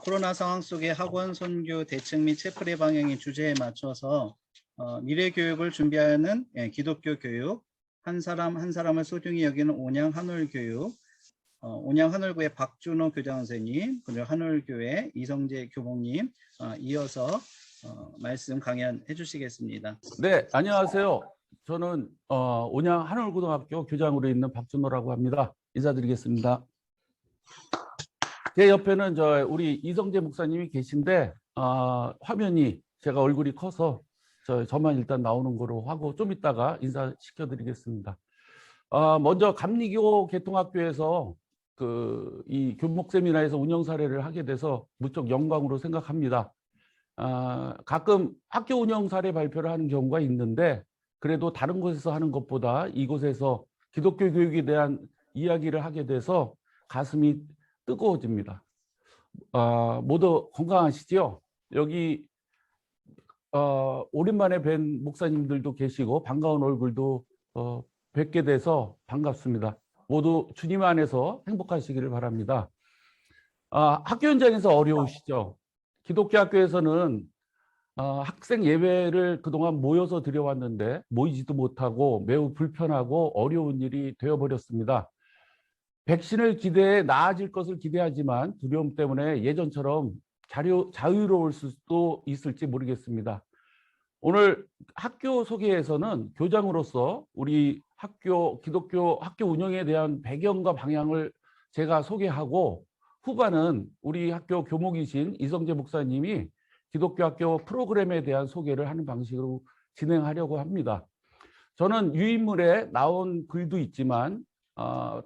코로나 상황 속에 학원 선교 대책 및 체프레 방향의 주제에 맞춰서 미래 교육을 준비하는 기독교 교육, 한 사람 한 사람을 소중히 여기는 온양 한올 교육, 온양 한올구의 박준호 교장 선생님, 그리고 한올교회 이성재 교목님 이어서 말씀 강연해 주시겠습니다. 네, 안녕하세요. 저는 온양 한올고등학교 교장으로 있는 박준호라고 합니다. 인사드리겠습니다. 제 옆에는 우리 이성재 목사님이 계신데 화면이 제가 얼굴이 커서 저만 일단 나오는 거로 하고 좀 이따가 인사시켜드리겠습니다. 먼저 감리교 개통학교에서 이 교목 세미나에서 운영 사례를 하게 돼서 무척 영광으로 생각합니다. 가끔 학교 운영 사례 발표를 하는 경우가 있는데 그래도 다른 곳에서 하는 것보다 이곳에서 기독교 교육에 대한 이야기를 하게 돼서 가슴이 뜨거워집니다. 모두 건강하시죠? 여기 오랜만에 뵌 목사님들도 계시고 반가운 얼굴도 뵙게 돼서 반갑습니다. 모두 주님 안에서 행복하시기를 바랍니다. 학교 현장에서 어려우시죠? 기독교 학교에서는 학생 예배를 그동안 모여서 드려왔는데 모이지도 못하고 매우 불편하고 어려운 일이 되어버렸습니다. 백신을 기대해 나아질 것을 기대하지만 두려움 때문에 예전처럼 자유로울 수도 있을지 모르겠습니다. 오늘 학교 소개에서는 교장으로서 우리 기독교 학교 운영에 대한 배경과 방향을 제가 소개하고 후반은 우리 학교 교목이신 이성재 목사님이 기독교 학교 프로그램에 대한 소개를 하는 방식으로 진행하려고 합니다. 저는 유인물에 나온 글도 있지만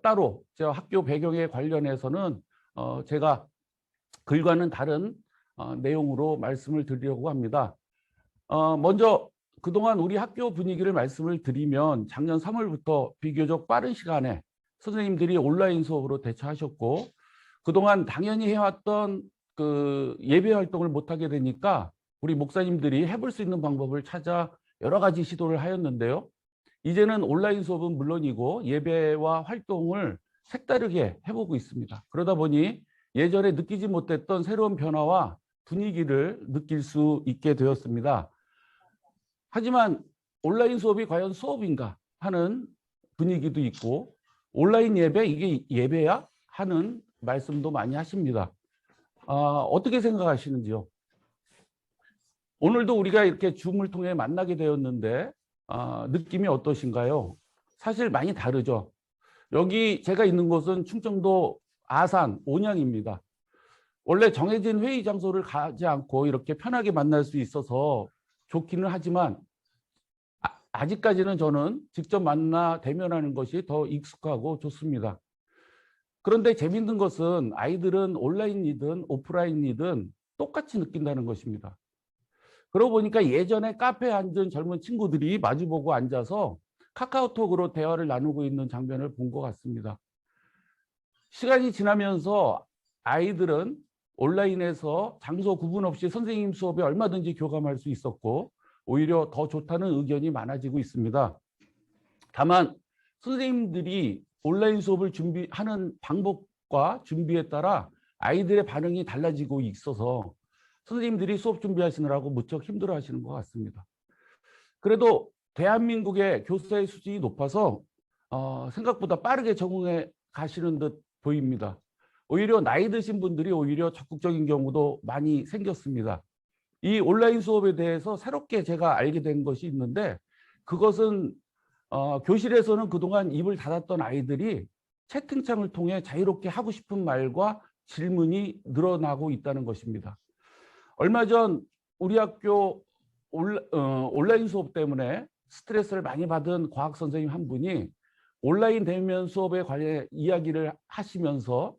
따로 제가 학교 배경에 관련해서는 제가 글과는 다른 내용으로 말씀을 드리려고 합니다. 먼저 그동안 우리 학교 분위기를 말씀을 드리면 작년 3월부터 비교적 빠른 시간에 선생님들이 온라인 수업으로 대처하셨고 그동안 당연히 해왔던 예배 활동을 못하게 되니까 우리 목사님들이 해볼 수 있는 방법을 찾아 여러 가지 시도를 하였는데요. 이제는 온라인 수업은 물론이고 예배와 활동을 색다르게 해보고 있습니다. 그러다 보니 예전에 느끼지 못했던 새로운 변화와 분위기를 느낄 수 있게 되었습니다. 하지만 온라인 수업이 과연 수업인가 하는 분위기도 있고 온라인 예배 이게 예배야? 하는 말씀도 많이 하십니다. 어떻게 생각하시는지요? 오늘도 우리가 이렇게 줌을 통해 만나게 되었는데 느낌이 어떠신가요? 사실 많이 다르죠. 여기 제가 있는 곳은 충청도 아산 온양입니다. 원래 정해진 회의 장소를 가지 않고 이렇게 편하게 만날 수 있어서 좋기는 하지만 아직까지는 저는 직접 만나 대면하는 것이 더 익숙하고 좋습니다. 그런데 재밌는 것은 아이들은 온라인이든 오프라인이든 똑같이 느낀다는 것입니다. 그러고 보니까 예전에 카페에 앉은 젊은 친구들이 마주보고 앉아서 카카오톡으로 대화를 나누고 있는 장면을 본 것 같습니다. 시간이 지나면서 아이들은 온라인에서 장소 구분 없이 선생님 수업에 얼마든지 교감할 수 있었고 오히려 더 좋다는 의견이 많아지고 있습니다. 다만 선생님들이 온라인 수업을 준비하는 방법과 준비에 따라 아이들의 반응이 달라지고 있어서 선생님들이 수업 준비하시느라고 무척 힘들어 하시는 것 같습니다. 그래도 대한민국의 교사의 수준이 높아서 생각보다 빠르게 적응해 가시는 듯 보입니다. 오히려 나이 드신 분들이 오히려 적극적인 경우도 많이 생겼습니다. 이 온라인 수업에 대해서 새롭게 제가 알게 된 것이 있는데 그것은 교실에서는 그동안 입을 닫았던 아이들이 채팅창을 통해 자유롭게 하고 싶은 말과 질문이 늘어나고 있다는 것입니다. 얼마 전 우리 학교 온라인 수업 때문에 스트레스를 많이 받은 과학 선생님 한 분이 온라인 대면 수업에 관해 이야기를 하시면서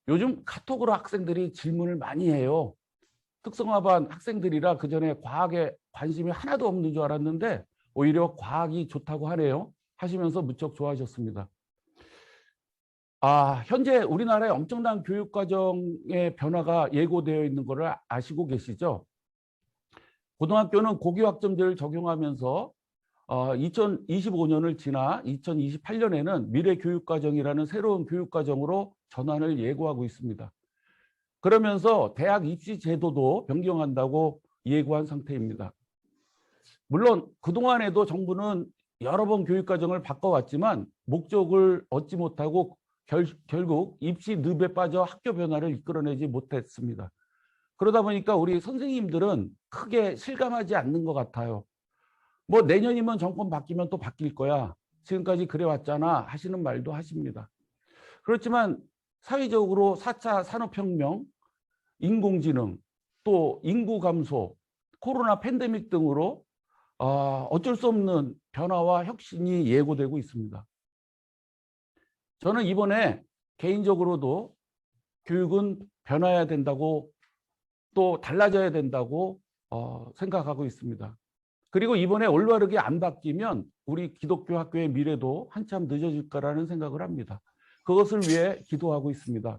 요즘 카톡으로 학생들이 질문을 많이 해요. 특성화반 학생들이라 그전에 과학에 관심이 하나도 없는 줄 알았는데 오히려 과학이 좋다고 하네요. 하시면서 무척 좋아하셨습니다. 현재 우리나라에 엄청난 교육과정의 변화가 예고되어 있는 것을 아시고 계시죠? 고등학교는 고교학점제를 적용하면서 2025년을 지나 2028년에는 미래교육과정이라는 새로운 교육과정으로 전환을 예고하고 있습니다. 그러면서 대학 입시 제도도 변경한다고 예고한 상태입니다. 물론 그동안에도 정부는 여러 번 교육과정을 바꿔왔지만 목적을 얻지 못하고 결국 입시 늪에 빠져 학교 변화를 이끌어내지 못했습니다. 그러다 보니까 우리 선생님들은 크게 실감하지 않는 것 같아요. 뭐 내년이면 정권 바뀌면 또 바뀔 거야. 지금까지 그래왔잖아 하시는 말도 하십니다. 그렇지만 사회적으로 4차 산업혁명, 인공지능, 또 인구 감소, 코로나 팬데믹 등으로 어쩔 수 없는 변화와 혁신이 예고되고 있습니다. 저는 이번에 개인적으로도 교육은 변화해야 된다고 또 달라져야 된다고 생각하고 있습니다. 그리고 이번에 올바르게 안 바뀌면 우리 기독교 학교의 미래도 한참 늦어질 거라는 생각을 합니다. 그것을 위해 기도하고 있습니다.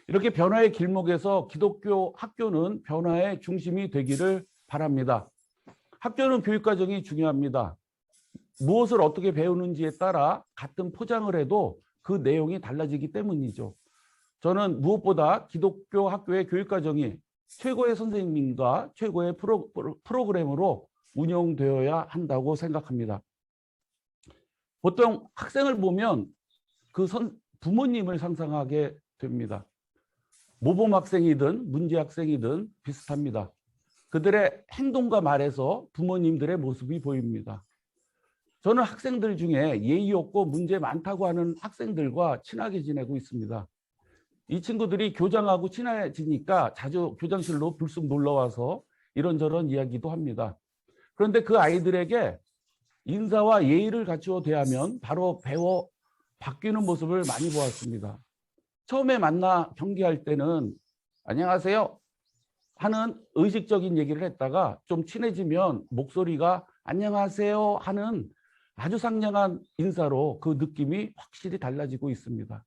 이렇게 변화의 길목에서 기독교 학교는 변화의 중심이 되기를 바랍니다. 학교는 교육과정이 중요합니다. 무엇을 어떻게 배우는지에 따라 같은 포장을 해도 그 내용이 달라지기 때문이죠. 저는 무엇보다 기독교 학교의 교육과정이 최고의 선생님과 최고의 프로그램으로 운영되어야 한다고 생각합니다. 보통 학생을 보면 그 부모님을 상상하게 됩니다. 모범 학생이든 문제 학생이든 비슷합니다. 그들의 행동과 말에서 부모님들의 모습이 보입니다. 저는 학생들 중에 예의 없고 문제 많다고 하는 학생들과 친하게 지내고 있습니다. 이 친구들이 교장하고 친해지니까 자주 교장실로 불쑥 놀러와서 이런저런 이야기도 합니다. 그런데 그 아이들에게 인사와 예의를 갖추어 대하면 바로 배워 바뀌는 모습을 많이 보았습니다. 처음에 만나 경기할 때는 안녕하세요 하는 의식적인 얘기를 했다가 좀 친해지면 목소리가 안녕하세요 하는 아주 상냥한 인사로 그 느낌이 확실히 달라지고 있습니다.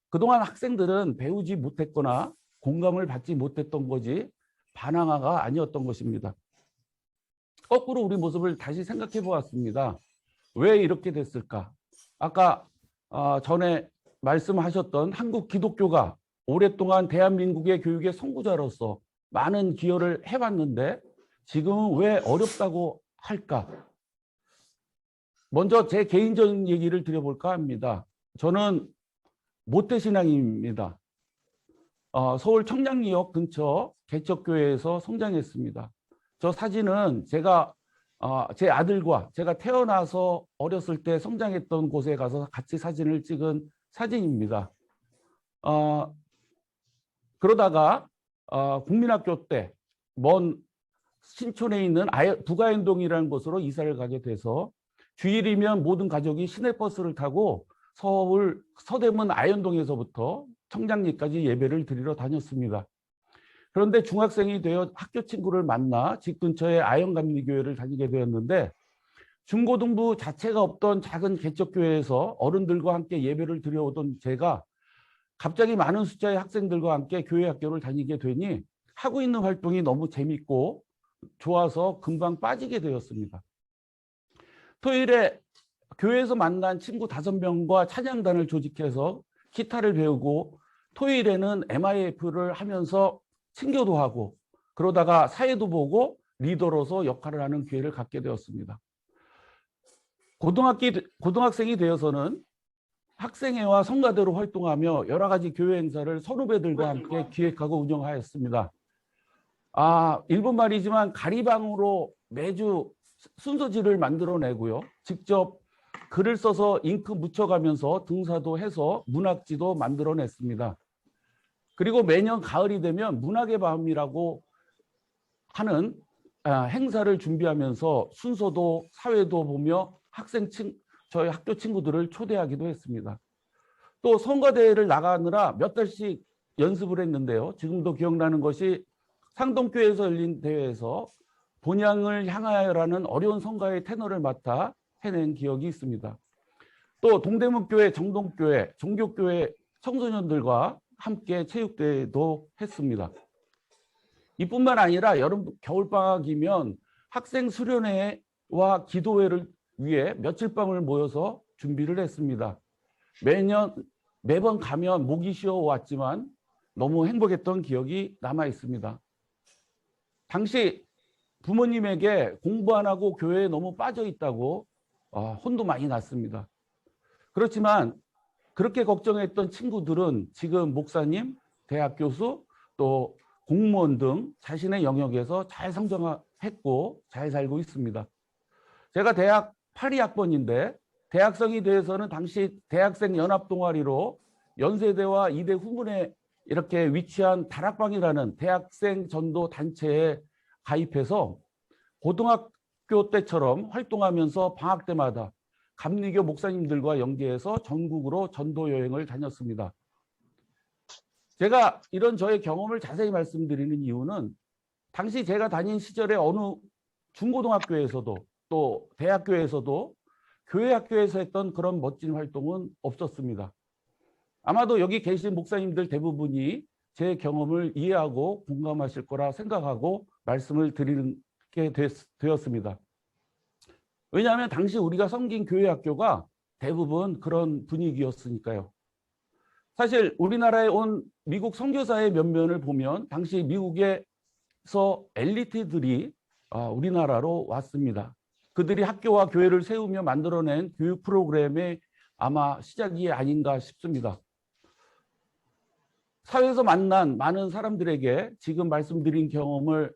그동안 학생들은 배우지 못했거나 공감을 받지 못했던 거지 반항아가 아니었던 것입니다. 거꾸로 우리 모습을 다시 생각해 보았습니다. 왜 이렇게 됐을까? 아까 전에 말씀하셨던 한국 기독교가 오랫동안 대한민국의 교육의 선구자로서 많은 기여를 해왔는데 지금은 왜 어렵다고 할까? 먼저 제 개인적인 얘기를 드려볼까 합니다. 저는 모태신앙입니다. 서울 청량리역 근처 개척교회에서 성장했습니다. 저 사진은 제가 제 아들과 제가 태어나서 어렸을 때 성장했던 곳에 가서 같이 사진을 찍은 사진입니다. 그러다가 국민학교 때 먼 신촌에 있는 부가연동이라는 곳으로 이사를 가게 돼서 주일이면 모든 가족이 시내버스를 타고 서울 서대문 아현동에서부터 청량리까지 예배를 드리러 다녔습니다. 그런데 중학생이 되어 학교 친구를 만나 집 근처의 아현감리교회를 다니게 되었는데 중고등부 자체가 없던 작은 개척교회에서 어른들과 함께 예배를 드려오던 제가 갑자기 많은 숫자의 학생들과 함께 교회 학교를 다니게 되니 하고 있는 활동이 너무 재밌고 좋아서 금방 빠지게 되었습니다. 토요일에 교회에서 만난 친구 5명과 찬양단을 조직해서 기타를 배우고 토요일에는 MIF를 하면서 친교도 하고 그러다가 사회도 보고 리더로서 역할을 하는 기회를 갖게 되었습니다. 고등학생이 되어서는 학생회와 성가대로 활동하며 여러 가지 교회 행사를 선후배들과 함께 기획하고 운영하였습니다. 일본 말이지만 가리방으로 매주 순서지를 만들어내고요. 직접 글을 써서 잉크 묻혀가면서 등사도 해서 문학지도 만들어냈습니다. 그리고 매년 가을이 되면 문학의 밤이라고 하는 행사를 준비하면서 순서도 사회도 보며 저희 학교 친구들을 초대하기도 했습니다. 또 성가대회를 나가느라 몇 달씩 연습을 했는데요. 지금도 기억나는 것이 상동교회에서 열린 대회에서 본향을 향하여라는 어려운 성가의 테너를 맡아 해낸 기억이 있습니다. 또 동대문교회, 정동교회, 종교교회 청소년들과 함께 체육대회도 했습니다. 이뿐만 아니라 여름 겨울방학이면 학생 수련회와 기도회를 위해 며칠 밤을 모여서 준비를 했습니다. 매번 가면 목이 쉬어 왔지만 너무 행복했던 기억이 남아 있습니다. 당시 부모님에게 공부 안 하고 교회에 너무 빠져 있다고 혼도 많이 났습니다. 그렇지만 그렇게 걱정했던 친구들은 지금 목사님, 대학 교수, 또 공무원 등 자신의 영역에서 잘 성장했고 잘 살고 있습니다. 제가 대학 82학번인데 대학생이 돼서는 당시 대학생 연합동아리로 연세대와 이대 후문에 이렇게 위치한 다락방이라는 대학생 전도 단체에 가입해서 고등학교 때처럼 활동하면서 방학 때마다 감리교 목사님들과 연계해서 전국으로 전도 여행을 다녔습니다. 제가 이런 저의 경험을 자세히 말씀드리는 이유는 당시 제가 다닌 시절에 어느 중고등학교에서도 또 대학교에서도 교회 학교에서 했던 그런 멋진 활동은 없었습니다. 아마도 여기 계신 목사님들 대부분이 제 경험을 이해하고 공감하실 거라 생각하고 말씀을 드리게 되었습니다. 왜냐하면 당시 우리가 섬긴 교회 학교가 대부분 그런 분위기였으니까요. 사실 우리나라에 온 미국 선교사의 면면을 보면 당시 미국에서 엘리트들이 우리나라로 왔습니다. 그들이 학교와 교회를 세우며 만들어낸 교육 프로그램의 아마 시작이 아닌가 싶습니다. 사회에서 만난 많은 사람들에게 지금 말씀드린 경험을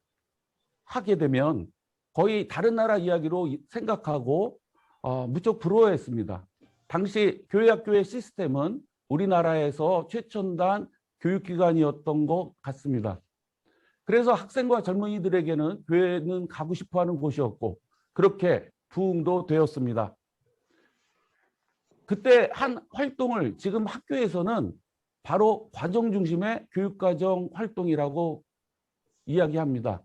하게 되면 거의 다른 나라 이야기로 생각하고 무척 부러워했습니다. 당시 교회학교의 시스템은 우리나라에서 최첨단 교육기관이었던 것 같습니다. 그래서 학생과 젊은이들에게는 교회는 가고 싶어하는 곳이었고 그렇게 부흥도 되었습니다. 그때 한 활동을 지금 학교에서는 바로 과정 중심의 교육과정 활동이라고 이야기합니다.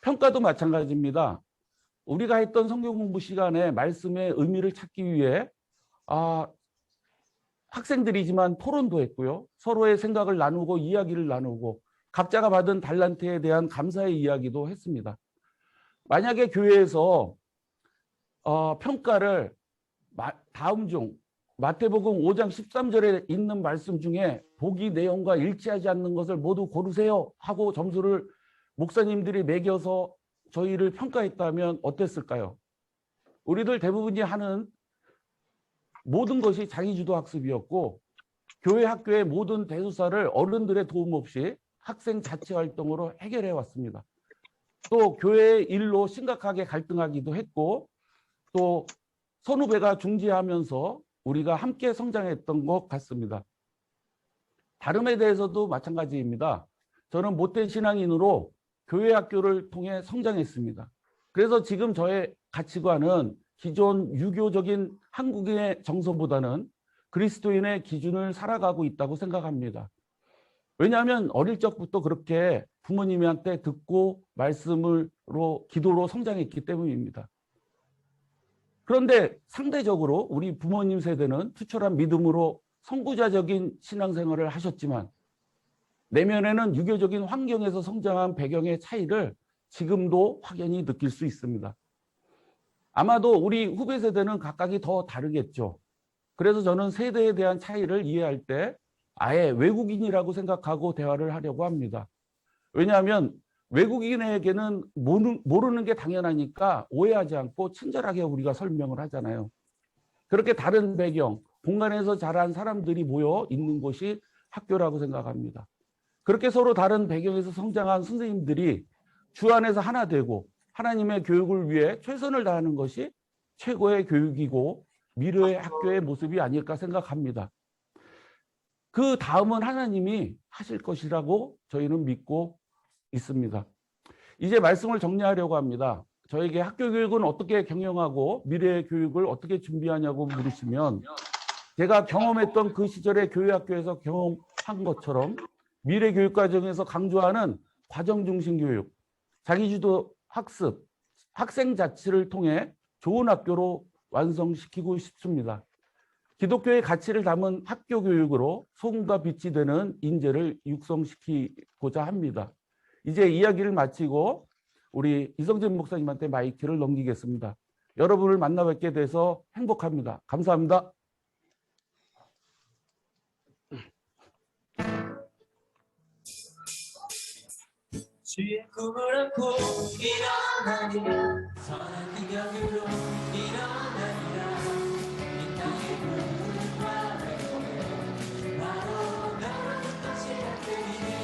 평가도 마찬가지입니다. 우리가 했던 성경 공부 시간에 말씀의 의미를 찾기 위해 학생들이지만 토론도 했고요. 서로의 생각을 나누고 이야기를 나누고 각자가 받은 달란트에 대한 감사의 이야기도 했습니다. 만약에 교회에서 평가를 다음 중 마태복음 5장 13절에 있는 말씀 중에 보기 내용과 일치하지 않는 것을 모두 고르세요 하고 점수를 목사님들이 매겨서 저희를 평가했다면 어땠을까요? 우리들 대부분이 하는 모든 것이 자기주도 학습이었고 교회 학교의 모든 대수사를 어른들의 도움 없이 학생 자체 활동으로 해결해 왔습니다. 또 교회의 일로 심각하게 갈등하기도 했고 또 선후배가 중지하면서 우리가 함께 성장했던 것 같습니다. 다름에 대해서도 마찬가지입니다. 저는 못된 신앙인으로 교회 학교를 통해 성장했습니다. 그래서 지금 저의 가치관은 기존 유교적인 한국인의 정서보다는 그리스도인의 기준을 살아가고 있다고 생각합니다. 왜냐하면 어릴 적부터 그렇게 부모님한테 듣고 말씀으로 기도로 성장했기 때문입니다. 그런데 상대적으로 우리 부모님 세대는 투철한 믿음으로 선구자적인 신앙생활을 하셨지만 내면에는 유교적인 환경에서 성장한 배경의 차이를 지금도 확연히 느낄 수 있습니다. 아마도 우리 후배 세대는 각각이 더 다르겠죠. 그래서 저는 세대에 대한 차이를 이해할 때 아예 외국인이라고 생각하고 대화를 하려고 합니다. 왜냐하면 외국인에게는 모르는 게 당연하니까 오해하지 않고 친절하게 우리가 설명을 하잖아요. 그렇게 다른 배경, 공간에서 자란 사람들이 모여 있는 곳이 학교라고 생각합니다. 그렇게 서로 다른 배경에서 성장한 선생님들이 주 안에서 하나 되고 하나님의 교육을 위해 최선을 다하는 것이 최고의 교육이고 미래의 학교의 모습이 아닐까 생각합니다. 그 다음은 하나님이 하실 것이라고 저희는 믿고 있습니다. 이제 말씀을 정리하려고 합니다. 저에게 학교 교육은 어떻게 경영하고 미래의 교육을 어떻게 준비하냐고 물으시면 제가 경험했던 그 시절의 교회 학교에서 경험한 것처럼 미래 교육 과정에서 강조하는 과정 중심 교육, 자기주도 학습, 학생 자치를 통해 좋은 학교로 완성시키고 싶습니다. 기독교의 가치를 담은 학교 교육으로 소금과 빛이 되는 인재를 육성시키고자 합니다. 이제 이야기를 마치고 우리 이성진 목사님한테 마이크를 넘기겠습니다. 여러분을 만나 뵙게 돼서 행복합니다. 감사합니다. 주의 꿈을 안고 일어나리라 선한 능력으로 일어나리라 이 땅의 불과 외로움에 바로 너로부터 시작되리니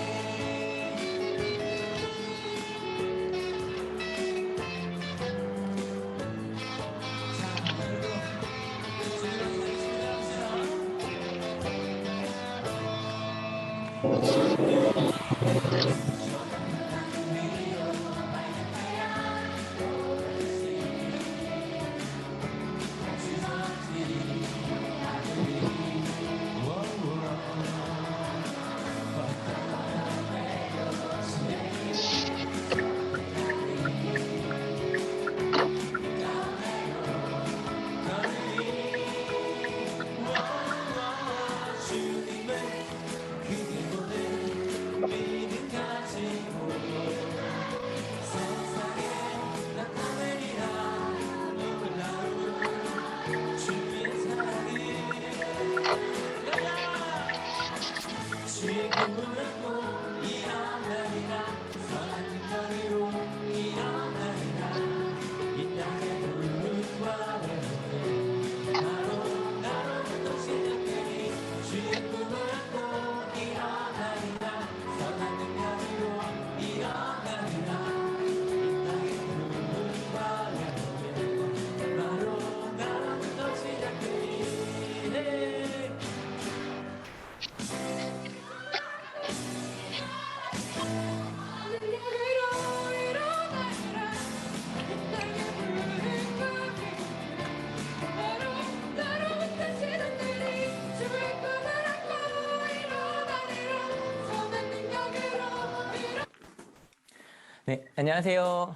네, 안녕하세요.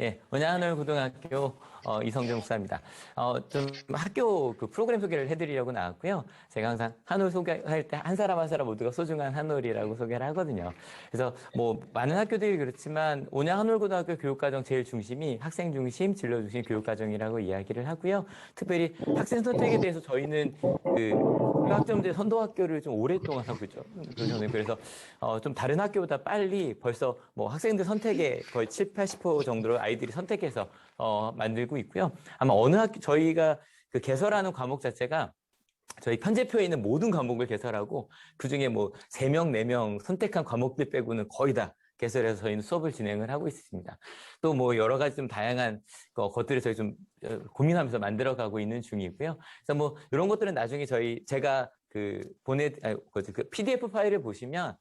예, 원양하늘고등학교 이성준 목사입니다. 좀 학교 그 프로그램 소개를 해드리려고 나왔고요. 제가 항상 한올 소개할 때 한 사람 한 사람 모두가 소중한 한올이라고 소개를 하거든요. 그래서 뭐 많은 학교들이 그렇지만 온양한올고등학교 교육과정 제일 중심이 학생 중심, 진로 중심 교육과정이라고 이야기를 하고요. 특별히 학생 선택에 대해서 저희는 그 학점제 선도학교를 좀 오랫동안 하고 있죠. 그래서 좀 다른 학교보다 빨리 벌써 뭐 학생들 선택에 거의 7, 80% 정도로 아이들이 선택해서 만들고 있고요. 아마 어느 학교 저희가 그 개설하는 과목 자체가 저희 편제표에 있는 모든 과목을 개설하고 그중에 뭐 3명, 4명 선택한 과목들 빼고는 거의 다 개설해서 저희는 수업을 진행을 하고 있습니다. 또 뭐 여러 가지 좀 다양한 것들을 저희 좀 고민하면서 만들어가고 있는 중이고요. 그래서 뭐 이런 것들은 나중에 제가 그 PDF 파일을 보시면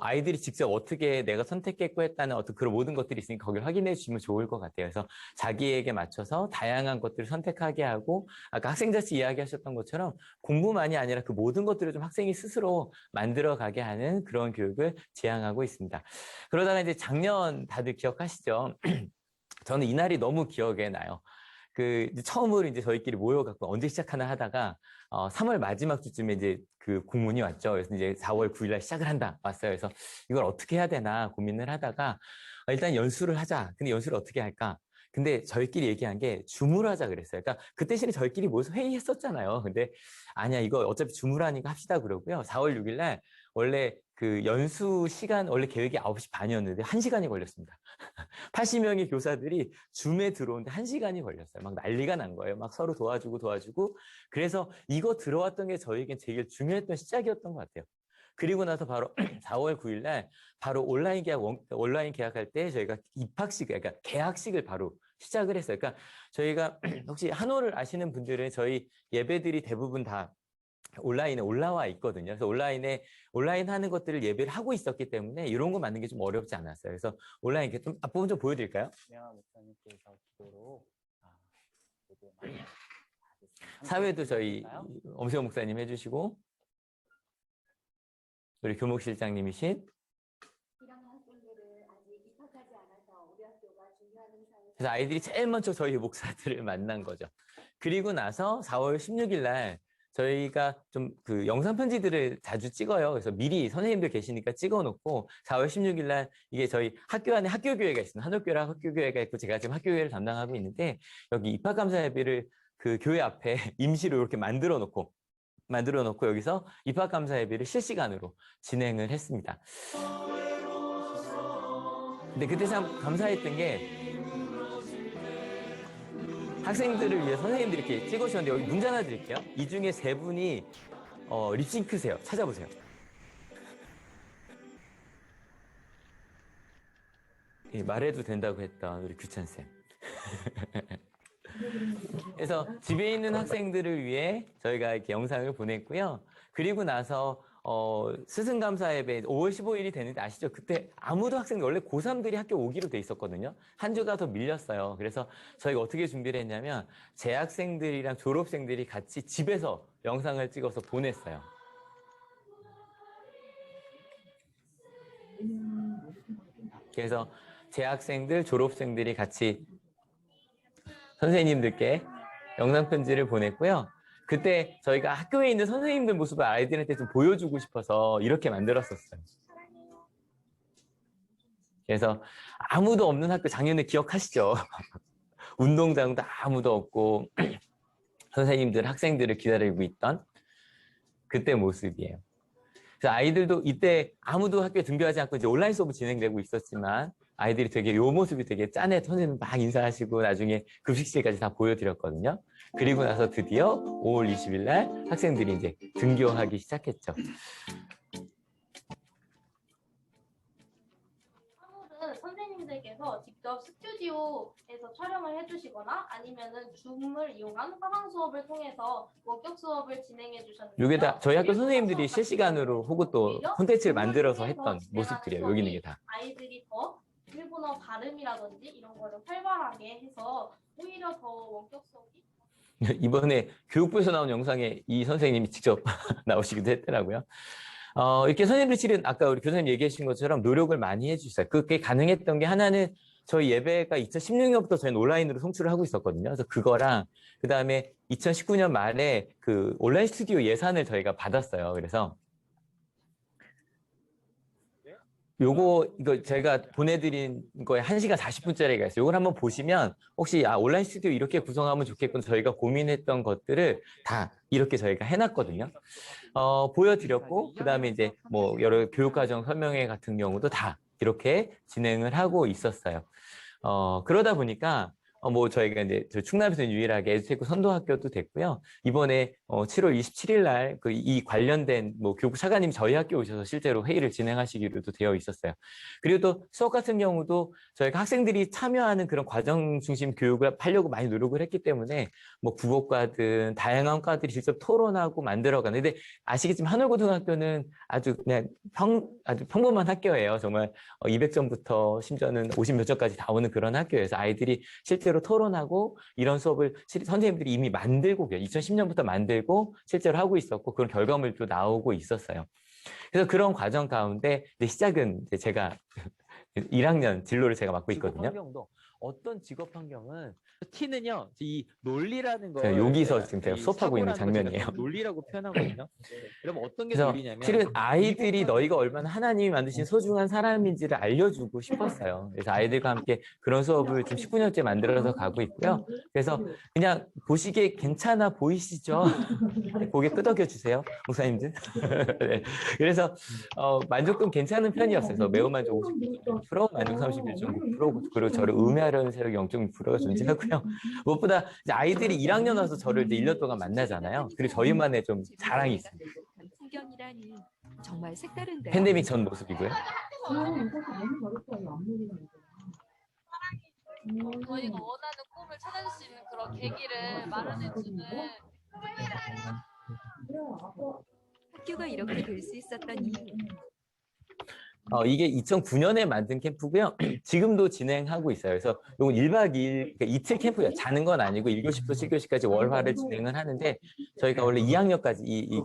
아이들이 직접 어떻게 내가 선택했고 했다는 어떤 그런 모든 것들이 있으니까 거기를 확인해 주시면 좋을 것 같아요. 그래서 자기에게 맞춰서 다양한 것들을 선택하게 하고 아까 학생자치 이야기하셨던 것처럼 공부만이 아니라 그 모든 것들을 좀 학생이 스스로 만들어가게 하는 그런 교육을 지향하고 있습니다. 그러다가 이제 작년 다들 기억하시죠? 저는 이날이 너무 기억에 나요. 처음으로 이제 저희끼리 모여갖고 언제 시작하나 하다가 3월 마지막 주쯤에 이제 그 공문이 왔죠. 그래서 이제 4월 9일 날 시작을 한다 왔어요. 그래서 이걸 어떻게 해야 되나 고민을 하다가 일단 연수를 하자. 근데 연수를 어떻게 할까? 근데 저희끼리 얘기한 게 줌으로 하자 그랬어요. 그러니까 그 대신에 저희끼리 모여서 회의했었잖아요. 근데 아니야 이거 어차피 줌으로 하니까 합시다 그러고요. 4월 6일 날 원래 그 연수 시간 원래 계획이 9시 반이었는데 1시간이 걸렸습니다. 80명의 교사들이 줌에 들어오는데 1시간이 걸렸어요. 막 난리가 난 거예요. 막 서로 도와주고. 그래서 이거 들어왔던 게 저희에겐 제일 중요했던 시작이었던 것 같아요. 그리고 나서 바로 4월 9일 날 바로 온라인 계약할 때 저희가 그러니까 계약식을 바로 시작을 했어요. 그러니까 저희가 혹시 한올을 아시는 분들은 저희 예배들이 대부분 다 온라인에 올라와 있거든요. 그래서 온라인 하는 것들을 예배를 하고 있었기 때문에 이런 거 만드는 게 좀 어렵지 않았어요. 그래서 온라인 이렇게 좀 앞부분 좀 보여드릴까요? 목사님께서 기도로 사회도 저희 엄세호 목사님 해주시고 우리 교목실장님이신 그래서 아이들이 제일 먼저 저희 목사들을 만난 거죠. 그리고 나서 4월 16일 날 저희가 좀 그 영상 편지들을 자주 찍어요. 그래서 미리 선생님들 계시니까 찍어놓고 4월 16일 날 이게 저희 학교 안에 학교교회가 있습니다. 한옥교회랑 학교교회가 있고 제가 지금 학교교회를 담당하고 있는데 여기 입학감사 예배를 그 교회 앞에 임시로 이렇게 만들어 놓고 여기서 입학감사 예배를 실시간으로 진행을 했습니다. 근데 그때 참 감사했던 게 학생들을 위해 선생님들이 이렇게 찍으셨는데 여기 문제 하나 드릴게요. 이 중에 세 분이 립싱크세요. 찾아보세요. 예, 말해도 된다고 했던 우리 규찬 쌤. 그래서 집에 있는 학생들을 위해 저희가 이렇게 영상을 보냈고요. 그리고 나서 스승감사 예배 5월 15일이 되는데 아시죠? 그때 아무도 학생들 원래 고3들이 학교 오기로 돼 있었거든요. 한 주가 더 밀렸어요. 그래서 저희가 어떻게 준비를 했냐면 재학생들이랑 졸업생들이 같이 집에서 영상을 찍어서 보냈어요. 그래서 재학생들, 졸업생들이 같이 선생님들께 영상 편지를 보냈고요. 그때 저희가 학교에 있는 선생님들 모습을 아이들한테 좀 보여주고 싶어서 이렇게 만들었었어요. 그래서 아무도 없는 학교 작년에 기억하시죠? 운동장도 아무도 없고 선생님들, 학생들을 기다리고 있던 그때 모습이에요. 그래서 아이들도 이때 아무도 학교에 등교하지 않고 이제 온라인 수업이 진행되고 있었지만 아이들이 되게 요 모습이 되게 짠해 선생님 막 인사하시고 나중에 급식실까지 다 보여드렸거든요. 그리고 나서 드디어 5월 20일 날 학생들이 이제 등교하기 시작했죠. 한국은 선생님들께서 직접 스튜디오에서 촬영을 해주시거나 아니면은 줌을 이용한 화상 수업을 통해서 원격 수업을 진행해 주셨는데요. 이게 다 저희 학교 선생님들이 실시간으로 혹은 또 콘텐츠를 만들어서 했던 모습들이에요. 여기 있는 게 다. 아이들이 더 일본어 발음이라든지 이런 거를 활발하게 해서 오히려 더 원격 수업이 이번에 교육부에서 나온 영상에 이 선생님이 직접 나오시기도 했더라고요. 이렇게 선생님들 실은 아까 우리 교수님 얘기하신 것처럼 노력을 많이 해주셨어요. 그게 가능했던 게 하나는 저희 예배가 2016년부터 저희는 온라인으로 송출을 하고 있었거든요. 그래서 그거랑 그 다음에 2019년 말에 그 온라인 스튜디오 예산을 저희가 받았어요. 그래서 이거 제가 보내드린 거에 1시간 40분짜리가 있어요. 이걸 한번 보시면 혹시 온라인 스튜디오 이렇게 구성하면 좋겠군 저희가 고민했던 것들을 다 이렇게 저희가 해놨거든요. 보여드렸고 그 다음에 이제 뭐 여러 교육과정 설명회 같은 경우도 다 이렇게 진행을 하고 있었어요. 그러다 보니까 뭐 저희가 이제 충남에서 유일하게 에듀테크 선도학교도 됐고요. 이번에 7월 27일 날 이 관련된 뭐 교육 차관님 저희 학교 오셔서 실제로 회의를 진행하시기로도 되어 있었어요. 그리고 또 수업 같은 경우도 저희가 학생들이 참여하는 그런 과정 중심 교육을 하려고 많이 노력을 했기 때문에 뭐 국어과든 다양한 과들이 직접 토론하고 만들어가는. 근데 아시겠지만 한올고등학교는 아주 그냥 아주 평범한 학교예요. 정말 200점부터 심지어는 50 몇 점까지 다 오는 그런 학교여서 아이들이 실제로 토론하고 이런 수업을 선생님들이 이미 만들고 2010년부터 만들고 실제로 하고 있었고 그런 결과물도 나오고 있었어요. 그래서 그런 과정 가운데 이제 시작은 이제 제가 1학년 진로를 제가 맡고 있거든요. 환경도 어떤 직업 환경은 T는요 이 논리라는 거 제가 여기서 지금 제가 수업하고 있는 장면이에요. 논리라고 표현하거든요. 그럼 어떤 게 그래서 논리냐면 실은 아이들이 너희가 얼마나 하나님이 만드신 소중한 사람인지를 알려주고 싶었어요. 그래서 아이들과 함께 그런 수업을 지금 19년째 만들어서 가고 있고요. 그래서 그냥 보시기에 괜찮아 보이시죠? 고개 끄덕여 주세요, 목사님들. 네. 그래서 만족도는 괜찮은 편이었어요. 그래서 매우 만족 59%, 만족 31.9%, 그리고 저를 음해하려는 세력 0.6%가 존재하고요. 무엇보다 이제 아이들이 1학년 와서 저를 이제 1년 동안 만나잖아요. 그리고 저희만의 좀 자랑이 있습니다. 풍경이라니 정말 색다른데. 팬데믹 전 모습이고요. 저희가 원하는 꿈을 찾아줄 수 있는 그런 계기를 마련해주는 학교가 이렇게 될 수 있었던 이유. 이게 2009년에 만든 캠프고요. 지금도 진행하고 있어요. 그래서 이건 1박 2일, 그러니까 이틀 캠프예요. 자는 건 아니고 1교시부터 7교시까지 월화를 진행을 하는데 저희가 원래 2학년까지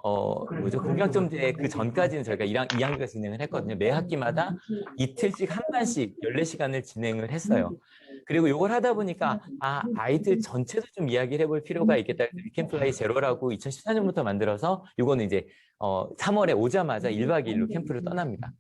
공강점제 그 전까지는 저희가 2학년까지 진행을 했거든요. 매 학기마다 이틀씩 한 반씩 14시간을 진행을 했어요. 그리고 이걸 하다 보니까 아이들 전체도 좀 이야기를 해볼 필요가 있겠다. 캠프라이 제로라고 2014년부터 만들어서 이거는 이제 3월에 오자마자 1박 2일로 캠프를 떠납니다.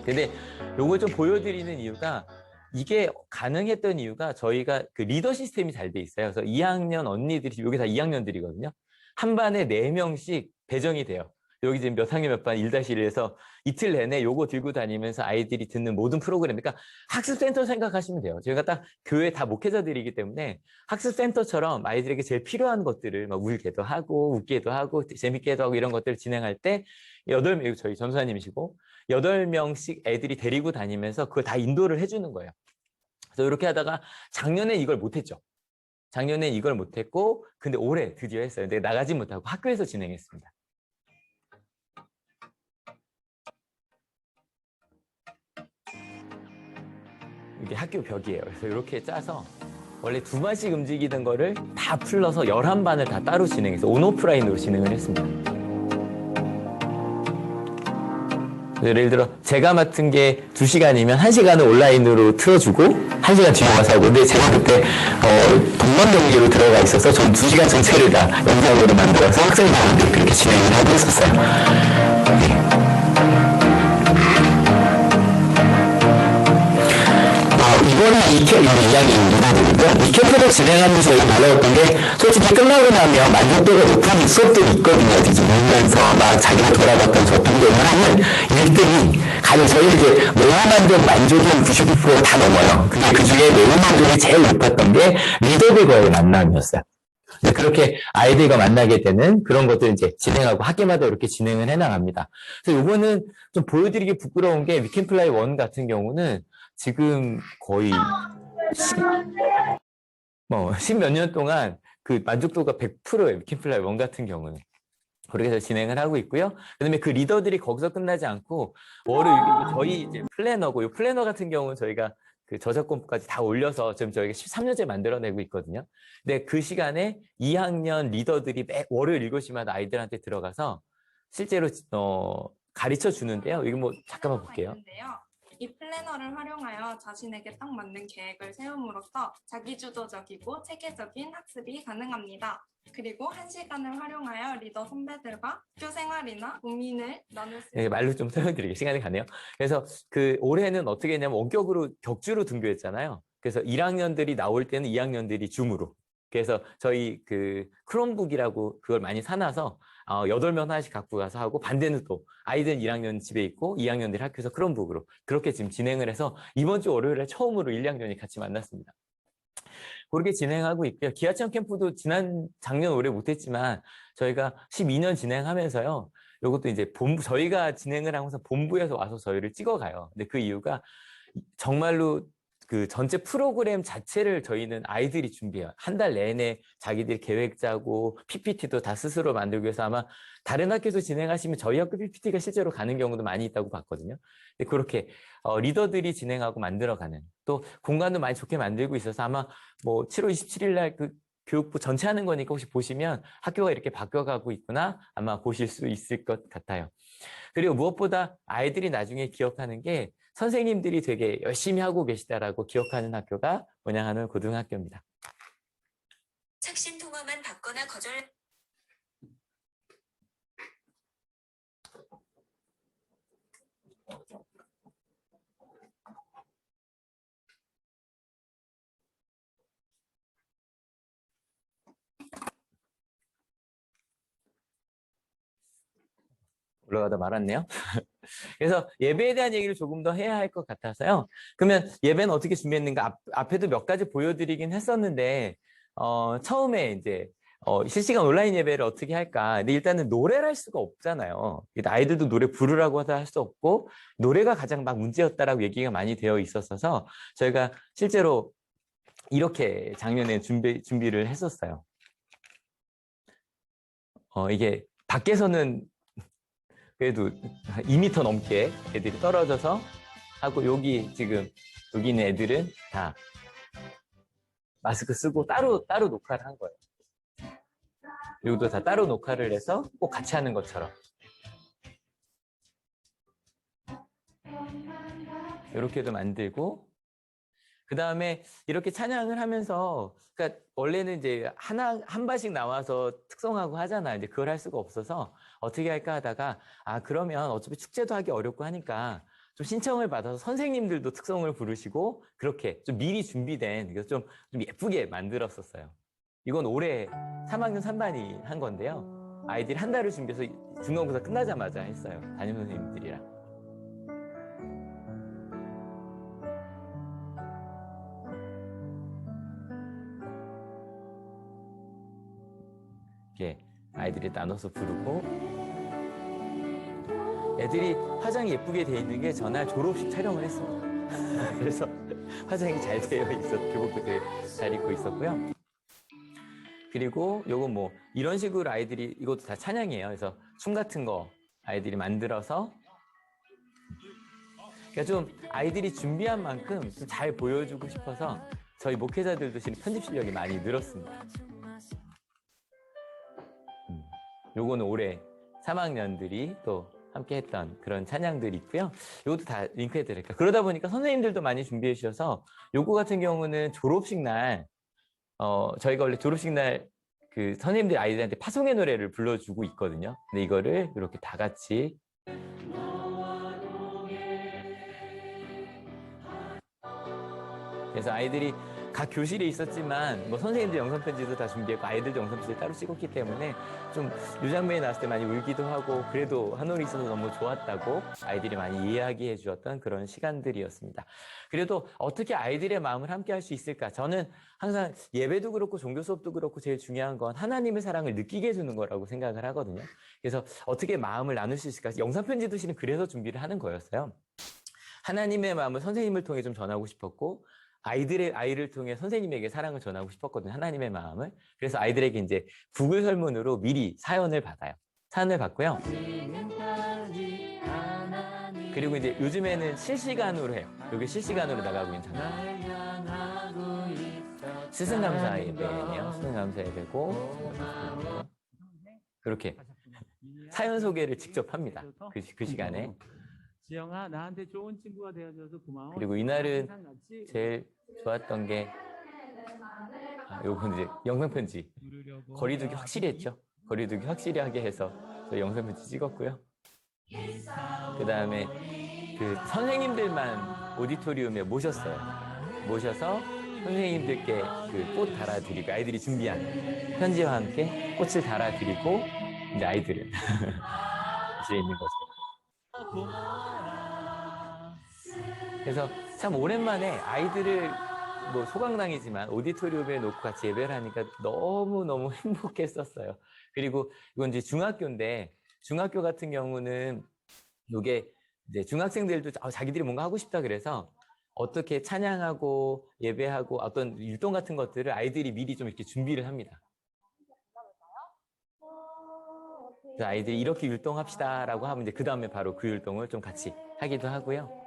근데 요걸 좀 보여드리는 이유가 이게 가능했던 이유가 저희가 그 리더 시스템이 잘 돼 있어요. 그래서 2학년 언니들이 여기 다 2학년들이거든요. 한 반에 4명씩 배정이 돼요. 여기 지금 몇 학년 몇 반 1-1에서 이틀 내내 요거 들고 다니면서 아이들이 듣는 모든 프로그램, 그러니까 학습센터 생각하시면 돼요. 저희가 딱 교회 다 목회자들이기 때문에 학습센터처럼 아이들에게 제일 필요한 것들을 막 울게도 하고 웃게도 하고 재밌게도 하고 이런 것들을 진행할 때 8명, 저희 전사님이시고 8명씩 애들이 데리고 다니면서 그걸 다 인도를 해주는 거예요. 그래서 이렇게 하다가 작년에 이걸 못했죠. 작년에 이걸 못했고 근데 올해 드디어 했어요. 근데 나가지 못하고 학교에서 진행했습니다. 이게 학교 벽이에요. 그래서 이렇게 짜서 원래 2반씩 움직이던 거를 다 풀러서 11반을 다 따로 진행해서 온오프라인으로 진행을 했습니다. 예를 들어 제가 맡은 게 2시간이면 1시간을 온라인으로 틀어주고 1시간 뒤에 가서 하고, 근데 제가 그때 동반 경기로 들어가 있어서 전 2시간 전체를 다 영상으로 만들어서 학생들한테 그렇게 진행을 하고 있었어요. 이거는 이 캠프를 진행하면서 놀라웠던 게 솔직히 끝나고 나면 만족도가 높은 수업들이 있거든요. 뒤집으면서 막 자기가 돌아갔던 저 동경을 하는 일들이 가령 저희 이제 매우 만족은 99%다 넘어요. 근데 그 중에 매우 만족이 제일 높았던 게 리더들과의 만남이었어요. 그렇게 아이들과 만나게 되는 그런 것들 이제 진행하고 학기마다 이렇게 진행을 해나갑니다. 그래서 요거는 좀 보여드리기 부끄러운 게 위켄플라이 1 같은 경우는 지금 거의 10몇 년 동안 그 만족도가 100%예요. 위켄플라이 1 같은 경우는. 그렇게 해서 진행을 하고 있고요. 그다음에 그 리더들이 거기서 끝나지 않고 저희 이제 플래너고, 이 플래너 같은 경우는 저희가 그 저작권까지 다 올려서 지금 저희가 13년째 만들어내고 있거든요. 근데 그 시간에 2학년 리더들이 매 월요일 7시마다 아이들한테 들어가서 실제로 가르쳐 주는데요. 이거 뭐 잠깐만 볼게요. 이 플래너를 활용하여 자신에게 딱 맞는 계획을 세움으로써 자기주도적이고 체계적인 학습이 가능합니다. 그리고 1시간을 활용하여 리더 선배들과 학교 생활이나 고민을 나눌 수 있습니다. 말로 좀 설명드리게 시간이 가네요. 그래서 그 올해는 어떻게 했냐면 원격으로 격주로 등교했잖아요. 그래서 1학년들이 나올 때는 2학년들이 줌으로. 그래서 저희 그 크롬북이라고 그걸 많이 사놔서 8명 하나씩 갖고 가서 하고, 반대는 또 아이들 1학년 집에 있고 2학년들이 학교에서 크롬북으로 그렇게 지금 진행을 해서 이번 주 월요일에 처음으로 1, 2학년이 같이 만났습니다. 그렇게 진행하고 있고요. 기아체험 캠프도 작년 올해 못했지만 저희가 12년 진행하면서요. 이것도 이제 저희가 진행을 하면서 본부에서 와서 저희를 찍어가요. 근데 그 이유가 정말로 그 전체 프로그램 자체를 저희는 아이들이 준비해요. 한 달 내내 자기들 계획 짜고 PPT도 다 스스로 만들고 해서 아마 다른 학교에서 진행하시면 저희 학교 PPT가 실제로 가는 경우도 많이 있다고 봤거든요. 근데 그렇게 리더들이 진행하고 만들어가는, 또 공간도 많이 좋게 만들고 있어서 아마 뭐 7월 27일 날 그 교육부 전체 하는 거니까 혹시 보시면 학교가 이렇게 바뀌어가고 있구나 아마 보실 수 있을 것 같아요. 그리고 무엇보다 아이들이 나중에 기억하는 게 선생님들이 되게 열심히 하고 계시다라고 기억하는 학교가 원양하늘 고등학교입니다. 착신 통화만 받거나 거절. 올라가다 말았네요. 그래서 예배에 대한 얘기를 조금 더 해야 할 것 같아서요. 그러면 예배는 어떻게 준비했는가? 앞에도 몇 가지 보여드리긴 했었는데 처음에 이제 실시간 온라인 예배를 어떻게 할까? 근데 일단은 노래를 할 수가 없잖아요. 아이들도 노래 부르라고 하다 할 수 없고 노래가 가장 막 문제였다라고 얘기가 많이 되어 있었어서 저희가 실제로 이렇게 작년에 준비를 했었어요. 이게 밖에서는 그래도 2m 넘게 애들이 떨어져서 하고, 여기 지금 여기 있는 애들은 다 마스크 쓰고 따로 녹화를 한 거예요. 여기도 다 따로 녹화를 해서 꼭 같이 하는 것처럼 이렇게도 만들고, 그 다음에 이렇게 찬양을 하면서, 그러니까 원래는 이제 한 반씩 나와서 특성하고 하잖아요. 이제 그걸 할 수가 없어서 어떻게 할까 하다가 그러면 어차피 축제도 하기 어렵고 하니까 좀 신청을 받아서 선생님들도 특성을 부르시고 그렇게 좀 미리 준비된, 그래서 좀 예쁘게 만들었었어요. 이건 올해 3학년 3반이 한 건데요. 아이들이 한 달을 준비해서 중간고사 끝나자마자 했어요. 담임 선생님들이랑. 이렇게 아이들이 나눠서 부르고 애들이 화장이 예쁘게 돼 있는 게 전날 졸업식 촬영을 했습니다. 그래서 화장이 잘 되어 있었, 교복도 되게 잘 입고 있었고요. 그리고 요건 뭐 이런 식으로 아이들이 이것도 다 찬양이에요. 그래서 춤 같은 거 아이들이 만들어서 그러니까 좀 아이들이 준비한 만큼 좀 잘 보여주고 싶어서 저희 목회자들도 지금 편집 실력이 많이 늘었습니다. 요거는 올해 3학년들이 또 함께 했던 그런 찬양들이 있고요. 요것도 다 링크해 드릴게요. 그러다 보니까 선생님들도 많이 준비해 주셔서 요거 같은 경우는 졸업식 날 저희가 원래 졸업식 날 그 선생님들 아이들한테 파송의 노래를 불러주고 있거든요. 근데 이거를 이렇게 다 같이 그래서 아이들이 각 교실에 있었지만 뭐 선생님들 영상 편지도 다 준비했고 아이들도 영상 편지 따로 찍었기 때문에 좀 이 장면이 나왔을 때 많이 울기도 하고 그래도 한올이 있어서 너무 좋았다고 아이들이 많이 이야기해 주었던 그런 시간들이었습니다. 그래도 어떻게 아이들의 마음을 함께 할 수 있을까? 저는 항상 예배도 그렇고 종교 수업도 그렇고 제일 중요한 건 하나님의 사랑을 느끼게 해주는 거라고 생각을 하거든요. 그래서 어떻게 마음을 나눌 수 있을까? 영상 편지도 실은 그래서 준비를 하는 거였어요. 하나님의 마음을 선생님을 통해 좀 전하고 싶었고 아이를 통해 선생님에게 사랑을 전하고 싶었거든요. 하나님의 마음을. 그래서 아이들에게 이제 구글 설문으로 미리 사연을 받아요. 사연을 받고요. 그리고 이제 요즘에는 실시간으로 해요. 여기 실시간으로 나가고 있는 장면. 스승감사 예배네요. 스승감사 예배고 그렇게 사연 소개를 직접 합니다. 그 시간에. 지영아, 나한테 좋은 친구가 되어줘서 고마워. 그리고 이날은 제일 좋았던 게 요건 이제 영상편지. 거리두기 확실히 했죠. 거리두기 확실히 하게 해서 저희 영상편지 찍었고요. 그 다음에 그 선생님들만 오디토리움에 모셨어요. 모셔서 선생님들께 그 꽃 달아드리고 아이들이 준비한 편지와 함께 꽃을 달아드리고 이제 아이들은 집에 있는 거죠. 그래서 참 오랜만에 아이들을 뭐 소강당이지만 오디토리움에 놓고 같이 예배를 하니까 너무너무 행복했었어요. 그리고 이건 이제 중학교인데 중학교 같은 경우는 이게 이제 중학생들도 자기들이 뭔가 하고 싶다 그래서 어떻게 찬양하고 예배하고 어떤 율동 같은 것들을 아이들이 미리 좀 이렇게 준비를 합니다. 그래서 아이들이 이렇게 율동합시다라고 하면 이제 그 다음에 바로 그 율동을 좀 같이 하기도 하고요.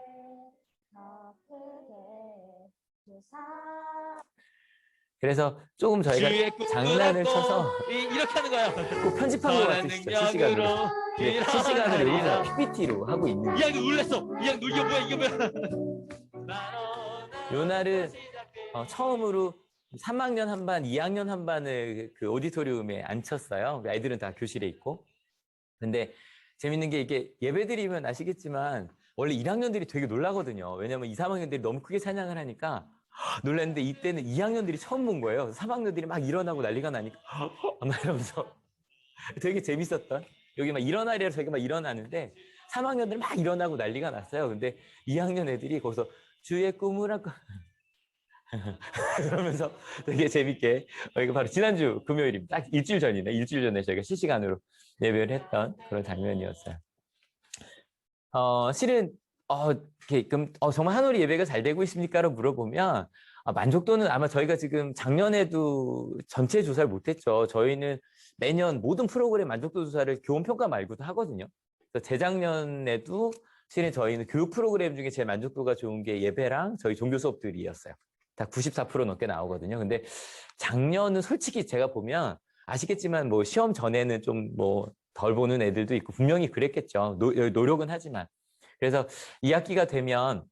그래서 조금 저희가 장난을 쳐서 이렇게 하는 거야. 꼭 편집한 것 같으시죠? 실시간으로. 네, 실시간으로 여기서 PPT로 하고 있는 거예요. 이 양도 놀랬어. 이 양 이게 뭐야 이게 뭐야. 요 날은 처음으로 3학년 한 반, 2학년 한 반을 그 오디토리움에 앉혔어요. 아이들은 다 교실에 있고. 근데 재밌는 게 이게 예배드리면 아시겠지만 원래 1학년들이 되게 놀라거든요. 왜냐면 2, 3학년들이 너무 크게 찬양을 하니까 놀랐는데 이때는 2학년들이 처음 본 거예요. 3학년들이 막 일어나고 난리가 나니까 막 이러면서 되게 재밌었던 여기 막 일어나리라 저기 막 일어나는데 3학년들 막 일어나고 난리가 났어요. 근데 2학년 애들이 거기서 주의 꿈을 안고 그러면서 되게 재밌게 이거 바로 지난주 금요일입니다. 딱 일주일 전이네. 일주일 전에 저희가 실시간으로 예배를 했던 그런 장면이었어요. 실은 그럼 정말 한올이 예배가 잘 되고 있습니까로 물어보면 만족도는 아마 저희가 지금 작년에도 전체 조사를 못했죠. 저희는 매년 모든 프로그램 만족도 조사를 교원평가 말고도 하거든요. 그래서 재작년에도 실은 저희는 교육 프로그램 중에 제일 만족도가 좋은 게 예배랑 저희 종교 수업들이었어요. 다 94% 넘게 나오거든요. 근데 작년은 솔직히 제가 보면 아시겠지만 뭐 시험 전에는 좀 뭐 덜 보는 애들도 있고 분명히 그랬겠죠. 노력은 하지만. 그래서 2학기가 되면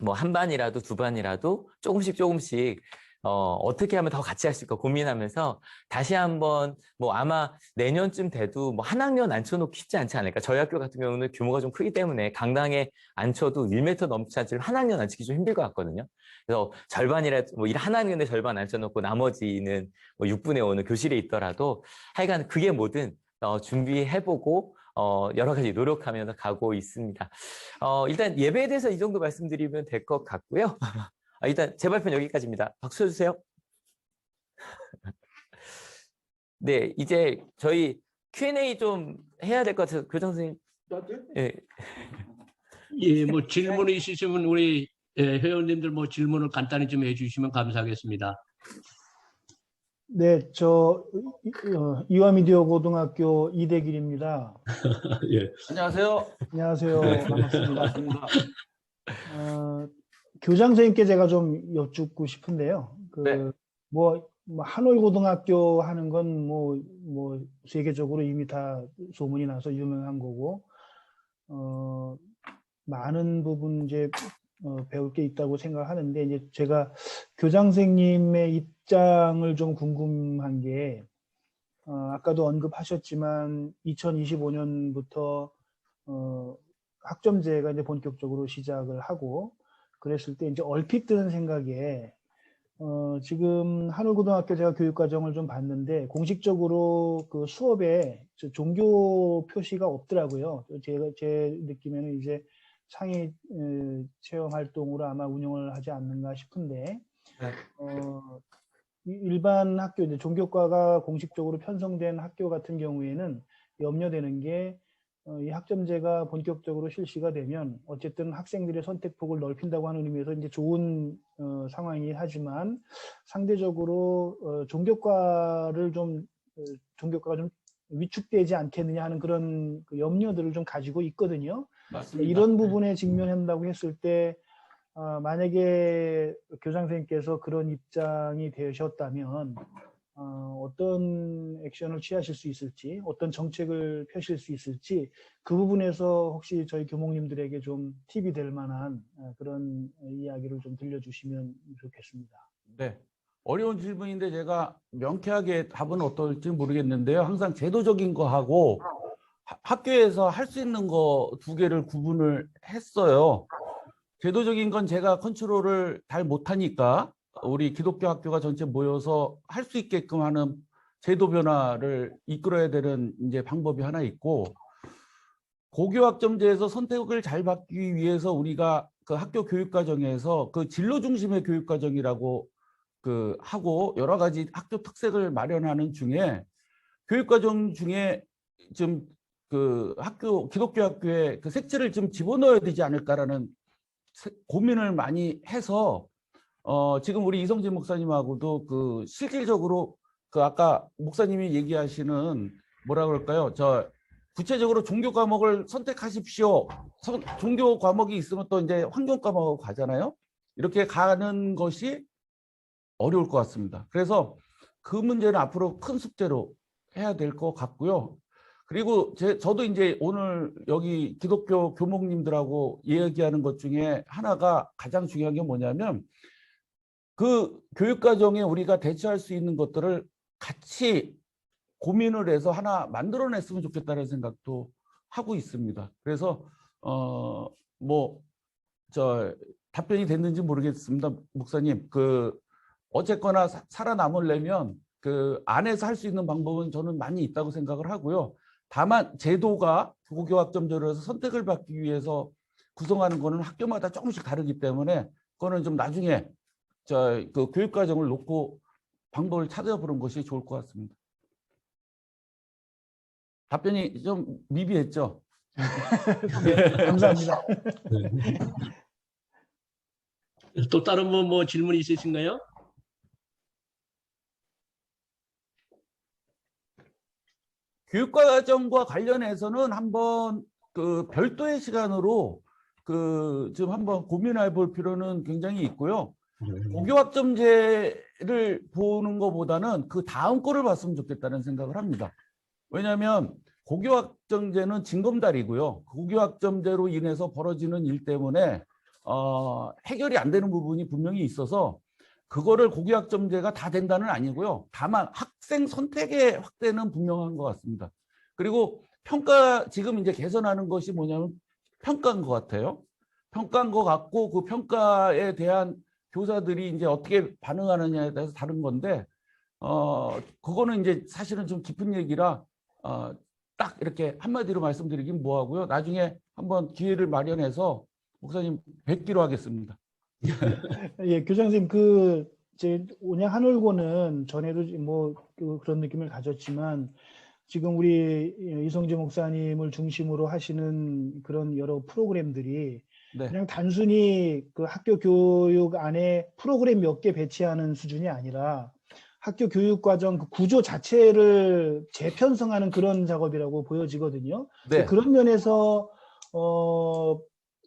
뭐 한 반이라도 두 반이라도 조금씩 어떻게 하면 더 같이 할 수 있을까 고민하면서 다시 한번 뭐 아마 내년쯤 돼도 뭐 한 학년 앉혀놓기 쉽지 않지 않을까. 저희 학교 같은 경우는 규모가 좀 크기 때문에 강당에 앉혀도 1m 넘지 않지만 한 학년 앉히기 좀 힘들 것 같거든요. 그래서 절반이라도 뭐 한 학년에 절반 앉혀놓고 나머지는 뭐 6분의 5는 교실에 있더라도 하여간 그게 뭐든 준비해보고 여러 가지 노력하면서 가고 있습니다. 일단 예배에 대해서 이 정도 말씀드리면 될 것 같고요. 일단 제 발표는 여기까지입니다. 박수 쳐주세요. 네, 이제 저희 Q&A 좀 해야 될 것 같아서 교장 선생님. 예. 예, 뭐 질문 있으시면 우리 회원님들 뭐 질문을 간단히 좀 해주시면 감사하겠습니다. 네, 이화미디어 고등학교 이대길입니다. 예. 안녕하세요. 안녕하세요. 네. 반갑습니다. 반갑습니다. 교장 선생님께 제가 좀 여쭙고 싶은데요. 네. 뭐 한올 고등학교 하는 건 뭐 세계적으로 이미 다 소문이 나서 유명한 거고, 많은 부분 이제 배울 게 있다고 생각하는데, 이제 제가 교장 선생님의 입장을 좀 궁금한 게, 아까도 언급하셨지만 2025년부터 학점제가 이제 본격적으로 시작을 하고, 그랬을 때 이제 얼핏 드는 생각에 지금 한올고등학교 제가 교육과정을 좀 봤는데 공식적으로 그 수업에 종교 표시가 없더라고요. 제 느낌에는 이제 창의 체험 활동으로 아마 운영을 하지 않는가 싶은데, 일반 학교, 이제 종교과가 공식적으로 편성된 학교 같은 경우에는 염려되는 게 이 학점제가 본격적으로 실시가 되면 어쨌든 학생들의 선택폭을 넓힌다고 하는 의미에서 이제 좋은 상황이긴 하지만 상대적으로 종교과가 좀 위축되지 않겠느냐 하는 그런 염려들을 좀 가지고 있거든요. 맞습니다. 이런 부분에 직면한다고 했을 때 만약에 교장 선생님께서 그런 입장이 되셨다면 어떤 액션을 취하실 수 있을지, 어떤 정책을 펴실 수 있을지, 그 부분에서 혹시 저희 교목님들에게 좀 팁이 될 만한 그런 이야기를 좀 들려주시면 좋겠습니다. 네. 어려운 질문인데 제가 명쾌하게 답은 어떨지 모르겠는데요. 항상 제도적인 거하고 학교에서 할 수 있는 거 두 개를 구분을 했어요. 제도적인 건 제가 컨트롤을 잘 못하니까 우리 기독교 학교가 전체 모여서 할 수 있게끔 하는 제도 변화를 이끌어야 되는 이제 방법이 하나 있고, 고교학점제에서 선택을 잘 받기 위해서 우리가 그 학교 교육과정에서 그 진로 중심의 교육과정이라고 하고 여러 가지 학교 특색을 마련하는 중에 교육과정 중에 좀 기독교 학교에 그 색채를 좀 집어넣어야 되지 않을까라는 고민을 많이 해서 지금 우리 이성진 목사님하고도 실질적으로 아까 목사님이 얘기하시는 뭐라 그럴까요? 구체적으로 종교 과목을 선택하십시오. 종교 과목이 있으면 또 이제 환경 과목으로 가잖아요. 이렇게 가는 것이 어려울 것 같습니다. 그래서 그 문제는 앞으로 큰 숙제로 해야 될 것 같고요. 그리고 저도 이제 오늘 여기 기독교 교목님들하고 얘기하는 것 중에 하나가 가장 중요한 게 뭐냐면 그 교육과정에 우리가 대처할 수 있는 것들을 같이 고민을 해서 하나 만들어냈으면 좋겠다는 생각도 하고 있습니다. 그래서 답변이 됐는지 모르겠습니다, 목사님. 어쨌거나 살아남으려면 그 안에서 할 수 있는 방법은 저는 많이 있다고 생각을 하고요. 다만 제도가 고교학점제로 해서 선택을 받기 위해서 구성하는 거는 학교마다 조금씩 다르기 때문에 그거는 좀 나중에 그 교육과정을 놓고 방법을 찾아보는 것이 좋을 것 같습니다. 답변이 좀 미비했죠? 네, 감사합니다. 네. 또 다른 뭐 질문 있으신가요? 교육과정과 관련해서는 한번 별도의 시간으로 좀 한번 고민해 볼 필요는 굉장히 있고요. 고교학점제를 보는 것보다는 그 다음 거를 봤으면 좋겠다는 생각을 합니다. 왜냐하면 고교학점제는 징검다리고요. 고교학점제로 인해서 벌어지는 일 때문에 해결이 안 되는 부분이 분명히 있어서 그거를 고교학점제가 다 된다는 아니고요. 다만 학생 선택의 확대는 분명한 것 같습니다. 그리고 지금 이제 개선하는 것이 뭐냐면 평가인 것 같아요. 평가인 것 같고 그 평가에 대한 교사들이 이제 어떻게 반응하느냐에 따라서 다른 건데 그거는 이제 사실은 좀 깊은 얘기라 딱 이렇게 한마디로 말씀드리긴 뭐하고요. 나중에 한번 기회를 마련해서 목사님 뵙기로 하겠습니다. 예, 교장선생님, 제 온양 한올고는 전에도 그런 느낌을 가졌지만 지금 우리 이성재 목사님을 중심으로 하시는 그런 여러 프로그램들이 네. 그냥 단순히 그 학교 교육 안에 프로그램 몇 개 배치하는 수준이 아니라 학교 교육 과정 그 구조 자체를 재편성하는 그런 작업이라고 보여지거든요. 네. 그런 면에서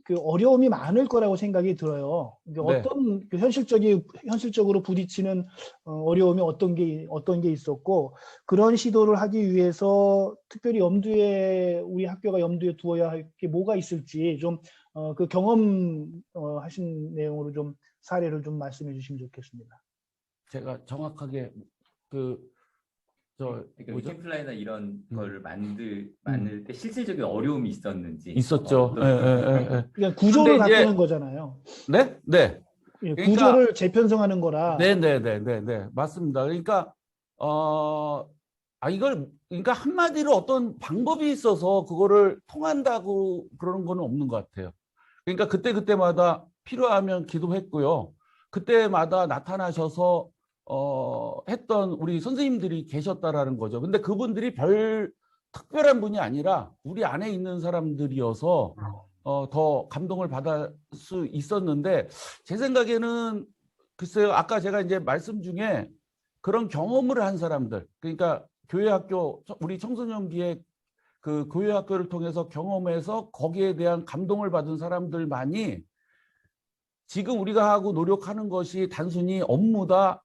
그 어려움이 많을 거라고 생각이 들어요. 네. 어떤 그 현실적으로 부딪히는 어려움이 어떤 게 있었고, 그런 시도를 하기 위해서 특별히 우리 학교가 염두에 두어야 할 게 뭐가 있을지 좀 그 경험 하신 내용으로 좀 사례를 좀 말씀해 주시면 좋겠습니다. 제가 정확하게 위켄 플라이나 이런 거를 만들 때 실질적인 어려움이 있었는지 있었죠. 그러니까 구조를 바꾸는 거잖아요. 네, 네. 예, 구조를 재편성하는 거라. 네, 맞습니다. 그러니까 그러니까 한마디로 어떤 방법이 있어서 그거를 통한다고 그러는 거는 없는 것 같아요. 그러니까 그때마다 필요하면 기도했고요. 그때마다 나타나셔서 했던 우리 선생님들이 계셨다라는 거죠. 근데 그분들이 별 특별한 분이 아니라 우리 안에 있는 사람들이어서 더 감동을 받을 수 있었는데, 제 생각에는 글쎄요, 아까 제가 이제 말씀 중에 그런 경험을 한 사람들, 그러니까 교회학교, 우리 청소년기에 그 교회학교를 통해서 경험해서 거기에 대한 감동을 받은 사람들만이 지금 우리가 하고 노력하는 것이 단순히 업무다,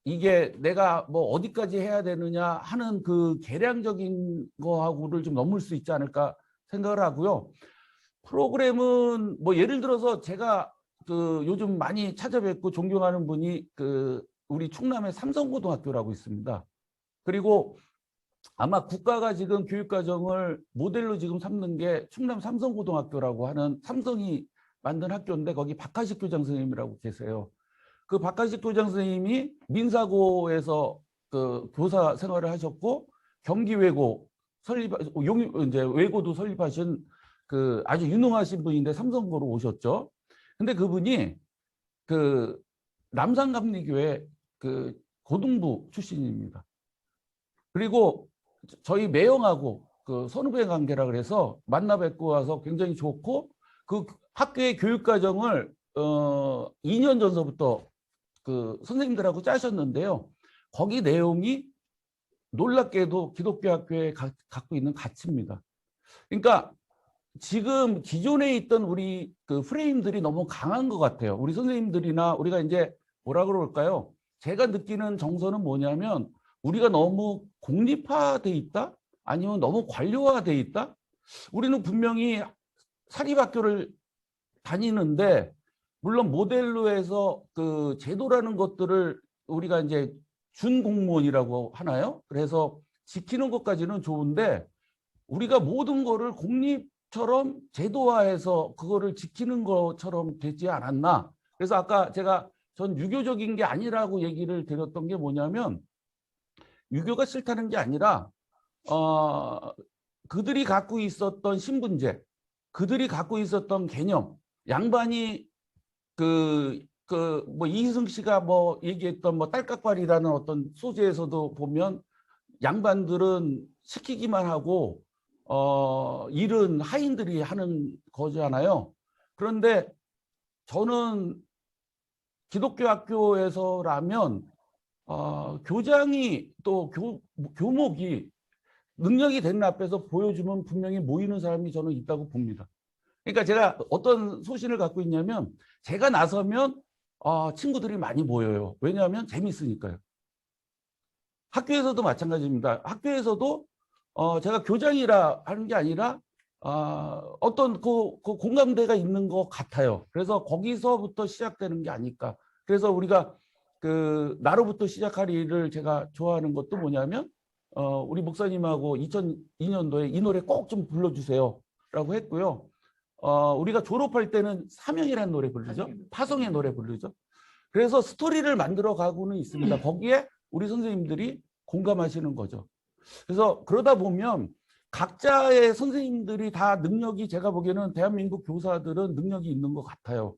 이게 내가 뭐 어디까지 해야 되느냐 하는 그 계량적인 거하고를 좀 넘을 수 있지 않을까 생각을 하고요. 프로그램은 뭐 예를 들어서 제가 요즘 많이 찾아뵙고 존경하는 분이 우리 충남의 삼성고등학교라고 있습니다. 그리고 아마 국가가 지금 교육과정을 모델로 지금 삼는 게 충남 삼성고등학교라고 하는 삼성이 만든 학교인데, 거기 박하식 교장 선생님이라고 계세요. 그 박하식 교장 선생님이 민사고에서 교사 생활을 하셨고, 경기외고 외고도 설립하신 아주 유능하신 분인데 삼성고로 오셨죠. 근데 그분이 남산감리교회 고등부 출신입니다. 그리고 저희 매형하고 선후배 관계라 그래서 만나 뵙고 와서 굉장히 좋고, 그 학교의 교육과정을 2년 전서부터 선생님들하고 짜셨는데요. 거기 내용이 놀랍게도 기독교 학교에 갖고 있는 가치입니다. 그러니까 지금 기존에 있던 우리 프레임들이 너무 강한 것 같아요. 우리 선생님들이나 우리가 이제 뭐라 그럴까요? 제가 느끼는 정서는 뭐냐면, 우리가 너무 공립화돼 있다? 아니면 너무 관료화돼 있다? 우리는 분명히 사립학교를 다니는데, 물론 모델로 해서 제도라는 것들을 우리가 이제 준공무원이라고 하나요? 그래서 지키는 것까지는 좋은데, 우리가 모든 거를 공립처럼 제도화해서 그거를 지키는 것처럼 되지 않았나? 그래서 아까 전 유교적인 게 아니라고 얘기를 드렸던 게 뭐냐면, 유교가 싫다는 게 아니라 그들이 갖고 있었던 신분제, 그들이 갖고 있었던 개념, 양반이 뭐 이희승 씨가 뭐 얘기했던 뭐 딸깍발이라는 어떤 소재에서도 보면, 양반들은 시키기만 하고 일은 하인들이 하는 거잖아요. 그런데 저는 기독교 학교에서라면 교장이 또 교목이 능력이 되는 앞에서 보여주면 분명히 모이는 사람이 저는 있다고 봅니다. 그러니까 제가 어떤 소신을 갖고 있냐면, 제가 나서면 친구들이 많이 모여요. 왜냐하면 재밌으니까요. 학교에서도 마찬가지입니다. 학교에서도 제가 교장이라 하는 게 아니라 어떤 그 공감대가 있는 것 같아요. 그래서 거기서부터 시작되는 게 아닐까. 그래서 우리가 나로부터 시작할 일을 제가 좋아하는 것도 뭐냐면, 우리 목사님하고 2002년도에 이 노래 꼭 좀 불러주세요 라고 했고요. 우리가 졸업할 때는 사명이라는 노래 부르죠. 파송의 노래 부르죠. 그래서 스토리를 만들어 가고는 있습니다. 거기에 우리 선생님들이 공감하시는 거죠. 그래서 그러다 보면 각자의 선생님들이 다 능력이 제가 보기에는 대한민국 교사들은 능력이 있는 것 같아요.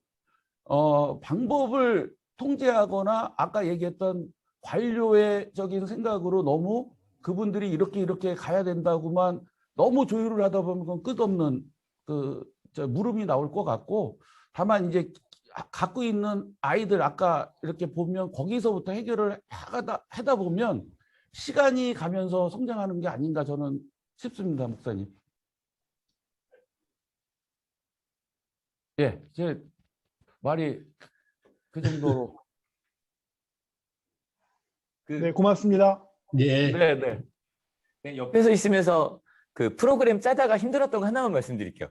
방법을 통제하거나 아까 얘기했던 관료의적인 생각으로 너무 그분들이 이렇게 가야 된다고만 너무 조율을 하다 보면 그건 끝없는 물음이 나올 것 같고, 다만 이제 갖고 있는 아이들 아까 이렇게 보면 거기서부터 해결을 하다 보면 시간이 가면서 성장하는 게 아닌가 저는 싶습니다, 목사님. 예, 제 말이 그 정도로. 네, 고맙습니다. 네. 네, 옆에서 있으면서 그 프로그램 짜다가 힘들었던 거 하나만 말씀드릴게요.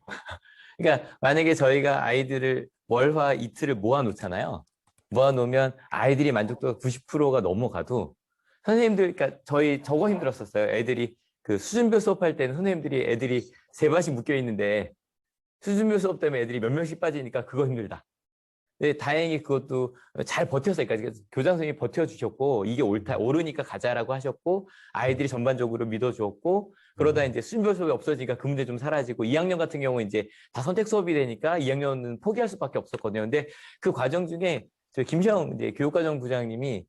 그러니까 만약에 저희가 아이들을 월화 이틀을 모아놓잖아요. 모아놓으면 아이들이 만족도가 90%가 넘어가도 선생님들, 그러니까 저거 힘들었었어요. 애들이 그 수준별 수업할 때는 선생님들이 애들이 세 반씩 묶여 있는데 수준별 수업 때문에 애들이 몇 명씩 빠지니까 그거 힘들다. 근데 다행히 그것도 잘 버텼어요. 그러니까 교장 선생님이 버텨주셨고, 이게 옳으니까 가자라고 하셨고, 아이들이 전반적으로 믿어주었고, 그러다 이제 수준별 수업이 없어지니까 그 문제 좀 사라지고, 2학년 같은 경우는 이제 다 선택 수업이 되니까 2학년은 포기할 수밖에 없었거든요. 근데 그 과정 중에 저희 김시영 이제 교육과정부장님이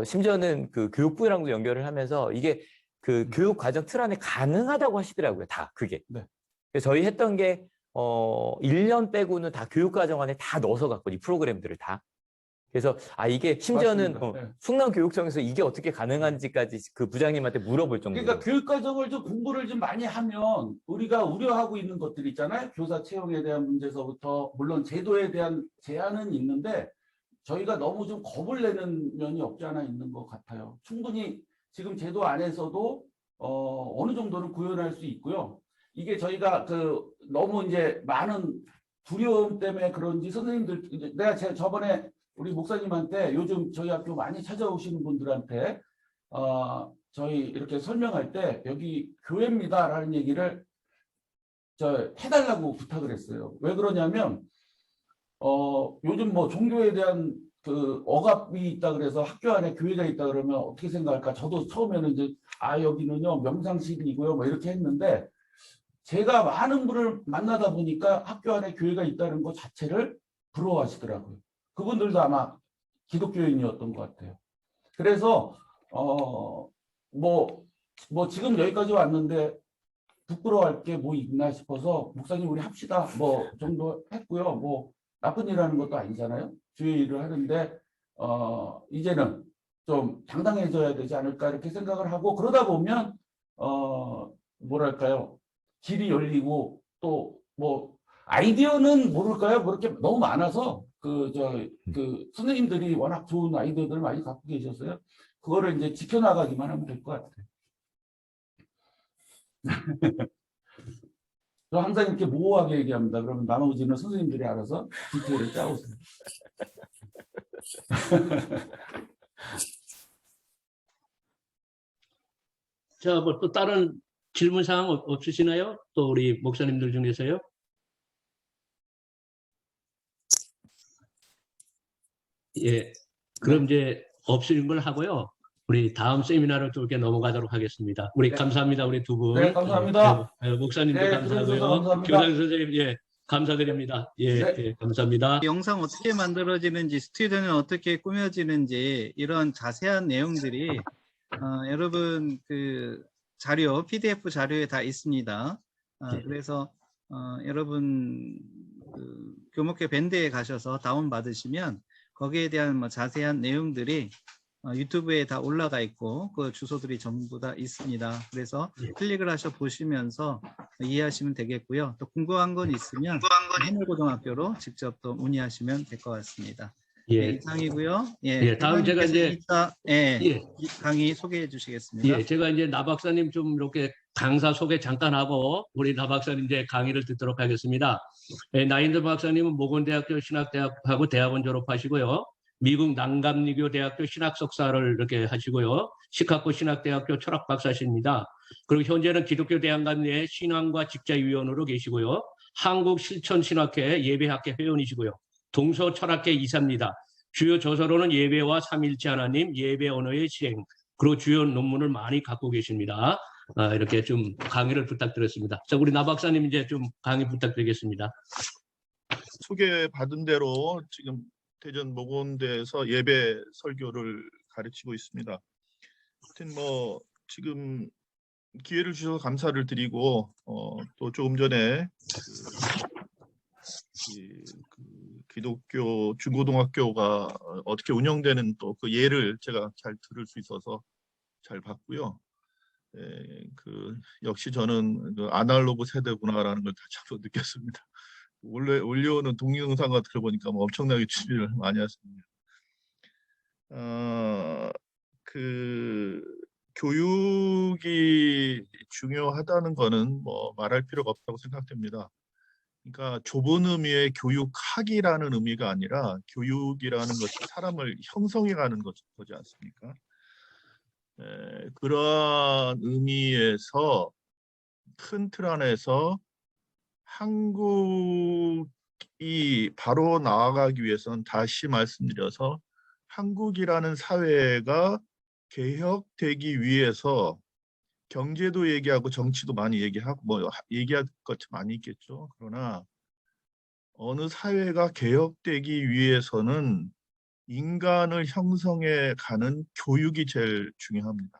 심지어는 그 교육부랑도 연결을 하면서 이게 그 교육과정 틀 안에 가능하다고 하시더라고요. 다 그게. 네. 그래서 저희 했던 게 1년 빼고는 다 교육과정 안에 다 넣어서 갔거든요. 이 프로그램들을 다. 그래서 이게 심지어는 충남교육청에서 이게 어떻게 가능한지까지 그 부장님한테 물어볼 정도로. 그러니까 교육과정을 좀 공부를 좀 많이 하면 우리가 우려하고 있는 것들 있잖아요. 교사 채용에 대한 문제서부터 물론 제도에 대한 제한은 있는데 저희가 너무 좀 겁을 내는 면이 없지 않아 있는 것 같아요. 충분히 지금 제도 안에서도 어느 정도는 구현할 수 있고요. 이게 저희가 너무 이제 많은 두려움 때문에 그런지 선생님들, 내가 저번에 우리 목사님한테 요즘 저희 학교 많이 찾아오시는 분들한테 저희 이렇게 설명할 때 여기 교회입니다라는 얘기를 해달라고 부탁을 했어요. 왜 그러냐면 요즘 뭐 종교에 대한 그 억압이 있다 그래서 학교 안에 교회가 있다 그러면 어떻게 생각할까? 저도 처음에는 이제 여기는요 명상실이고요 뭐 이렇게 했는데, 제가 많은 분을 만나다 보니까 학교 안에 교회가 있다는 것 자체를 부러워하시더라고요. 그분들도 아마 기독교인이었던 것 같아요. 그래서 뭐 지금 여기까지 왔는데 부끄러워할 게 뭐 있나 싶어서 목사님 우리 합시다 뭐 정도 했고요. 뭐 나쁜 일 하는 것도 아니잖아요. 주의 일을 하는데 이제는 좀 당당해져야 되지 않을까 이렇게 생각을 하고, 그러다 보면 뭐랄까요, 길이 열리고 또 뭐 아이디어는 모를까요? 그렇게 너무 많아서 그 선생님들이 워낙 좋은 아이디어들을 많이 갖고 계셨어요. 그거를 이제 지켜나가기만 하면 될 것 같아요. 저 항상 이렇게 모호하게 얘기합니다. 그러면 나머지는 선생님들이 알아서 디테일을 짜오세요. 자, 뭐 또 다른 질문 사항 없으시나요? 또 우리 목사님들 중에서요? 예, 그럼 이제 없으신 걸 하고요. 우리 다음 세미나로 또 이렇게 넘어가도록 하겠습니다. 우리 감사합니다, 우리 두 분. 네, 감사합니다. 목사님도 네, 감사하고요. 감사합니다. 교장 선생님, 감사드립니다. 감사합니다. 영상 어떻게 만들어지는지, 스튜디오는 어떻게 꾸며지는지 이런 자세한 내용들이 여러분 그 자료, PDF 자료에 다 있습니다. 그래서 여러분 그 교목회 밴드에 가셔서 다운 받으시면 거기에 대한 뭐 자세한 내용들이 유튜브에 다 올라가 있고 그 주소들이 전부 다 있습니다. 그래서 클릭을 하셔 보시면서 이해하시면 되겠고요. 또 궁금한 건 있으면 하늘고등학교로 직접 또 문의하시면 될 것 같습니다. 네, 이상이고요. 다음 제가 이제 강의 소개해 주시겠습니다. 제가 이제 나 박사님 좀 이렇게 강사 소개 잠깐 하고 우리 나 박사님 이제 강의를 듣도록 하겠습니다. 나인드 박사님은 모건대학교 신학대학하고 대학원 졸업하시고요. 미국 난감리교 대학교 신학 석사를 이렇게 하시고요. 시카고 신학대학교 철학 박사십니다. 그리고 현재는 기독교 대학관 내 신앙과 직자위원으로 계시고요. 한국 실천신학회 예배학회 회원이시고요. 동서철학회 이사입니다. 주요 저서로는 예배와 삼일체 하나님, 예배 언어의 실행, 그리고 주요 논문을 많이 갖고 계십니다. 이렇게 좀 강의를 부탁드렸습니다. 자, 우리 나 박사님 이제 좀 강의 부탁드리겠습니다. 소개받은 대로 지금 대전 모건대에서 예배 설교를 가르치고 있습니다. 하여튼 뭐 지금 기회를 주셔서 감사를 드리고 또 조금 전에 그 기독교 중고등학교가 어떻게 운영되는 또 그 예를 제가 잘 들을 수 있어서 잘 봤고요. 그 역시 저는 그 아날로그 세대구나라는 걸 다시 한번 느꼈습니다. 원래 올려오는 동영상과 들어보니까 뭐 엄청나게 준비를 많이 했습니다. 그 교육이 중요하다는 거는 뭐 말할 필요가 없다고 생각됩니다. 그러니까 좁은 의미의 교육학이라는 의미가 아니라 교육이라는 것이 사람을 형성해가는 거지 않습니까? 그러한 의미에서 큰 틀 안에서 한국이 바로 나아가기 위해서는 다시 말씀드려서 한국이라는 사회가 개혁되기 위해서 경제도 얘기하고 정치도 많이 얘기하고 뭐 얘기할 것 많이 있겠죠. 그러나 어느 사회가 개혁되기 위해서는 인간을 형성해 가는 교육이 제일 중요합니다.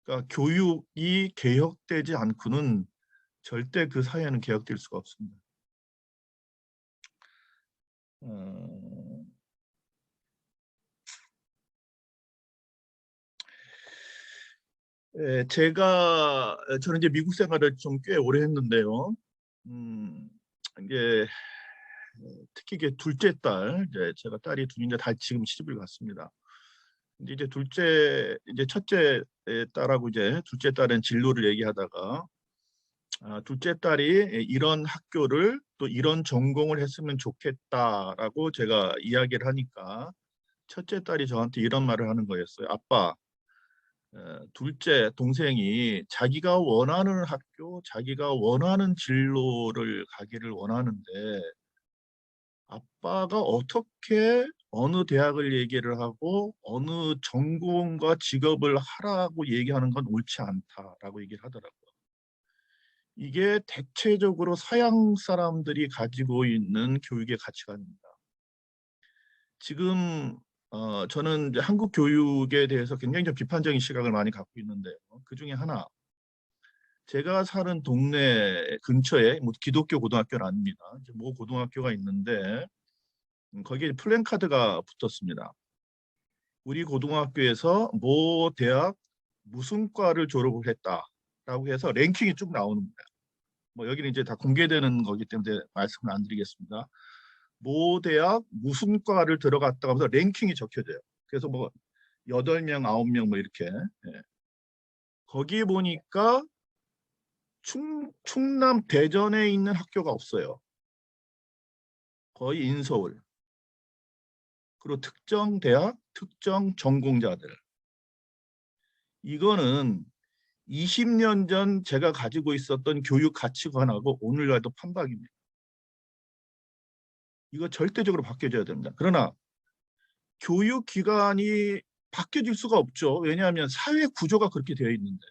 그러니까 교육이 개혁되지 않고는 절대 그 사회는 개혁될 수가 없습니다. 저는 이제 미국 생활을 좀 꽤 오래 했는데요. 이게 특히 이게 둘째 딸, 제가 딸이 둘인데 다 지금 시집을 갔습니다. 근데 이제 첫째 딸하고 이제 둘째 딸은 진로를 얘기하다가 둘째 딸이 이런 학교를 또 이런 전공을 했으면 좋겠다라고 제가 이야기를 하니까 첫째 딸이 저한테 이런 말을 하는 거였어요. 아빠, 둘째 동생이 자기가 원하는 학교, 자기가 원하는 진로를 가기를 원하는데 아빠가 어떻게 어느 대학을 얘기를 하고 어느 전공과 직업을 하라고 얘기하는 건 옳지 않다라고 얘기를 하더라고요. 이게 대체적으로 서양 사람들이 가지고 있는 교육의 가치관입니다. 지금 저는 이제 한국 교육에 대해서 굉장히 좀 비판적인 시각을 많이 갖고 있는데요. 그 중에 하나, 제가 사는 동네 근처에 뭐 기독교 고등학교는 아닙니다. 이제 모 고등학교가 있는데 거기에 플랜카드가 붙었습니다. 우리 고등학교에서 모 대학 무슨 과를 졸업을 했다라고 해서 랭킹이 쭉 나오는 거예요. 뭐 여기는 이제 다 공개되는 거기 때문에 말씀을 안 드리겠습니다. 모 대학 무슨 과를 들어갔다고 하면서 랭킹이 적혀져요. 그래서 뭐 8명, 9명 뭐 이렇게. 거기 보니까 충남 대전에 있는 학교가 없어요. 거의 인서울. 그리고 특정 대학, 특정 전공자들. 이거는 20년 전 제가 가지고 있었던 교육 가치관하고 오늘날도 판박입니다. 이거 절대적으로 바뀌어져야 됩니다. 그러나 교육기관이 바뀌어질 수가 없죠. 왜냐하면 사회 구조가 그렇게 되어 있는데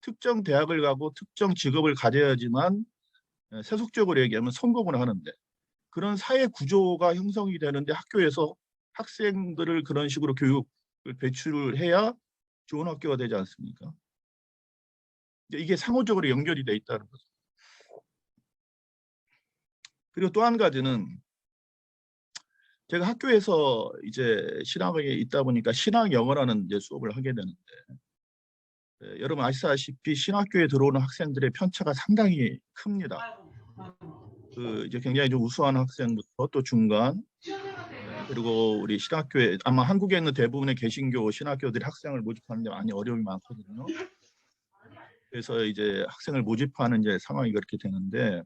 특정 대학을 가고 특정 직업을 가져야지만 세속적으로 얘기하면 성공을 하는데 그런 사회 구조가 형성이 되는데 학교에서 학생들을 그런 식으로 교육을 배출을 해야 좋은 학교가 되지 않습니까? 이게 상호적으로 연결이 돼 있다는 거죠. 그리고 또 한 가지는 제가 학교에서 이제 신학에 있다 보니까 신학 영어라는 이제 수업을 하게 되는데 여러분 아시다시피 신학교에 들어오는 학생들의 편차가 상당히 큽니다. 이제 굉장히 좀 우수한 학생부터 또 중간 그리고 우리 신학교에 아마 한국에 있는 대부분의 개신교 신학교들이 학생을 모집하는 데 많이 어려움이 많거든요. 그래서 이제 학생을 모집하는 이제 상황이 그렇게 되는데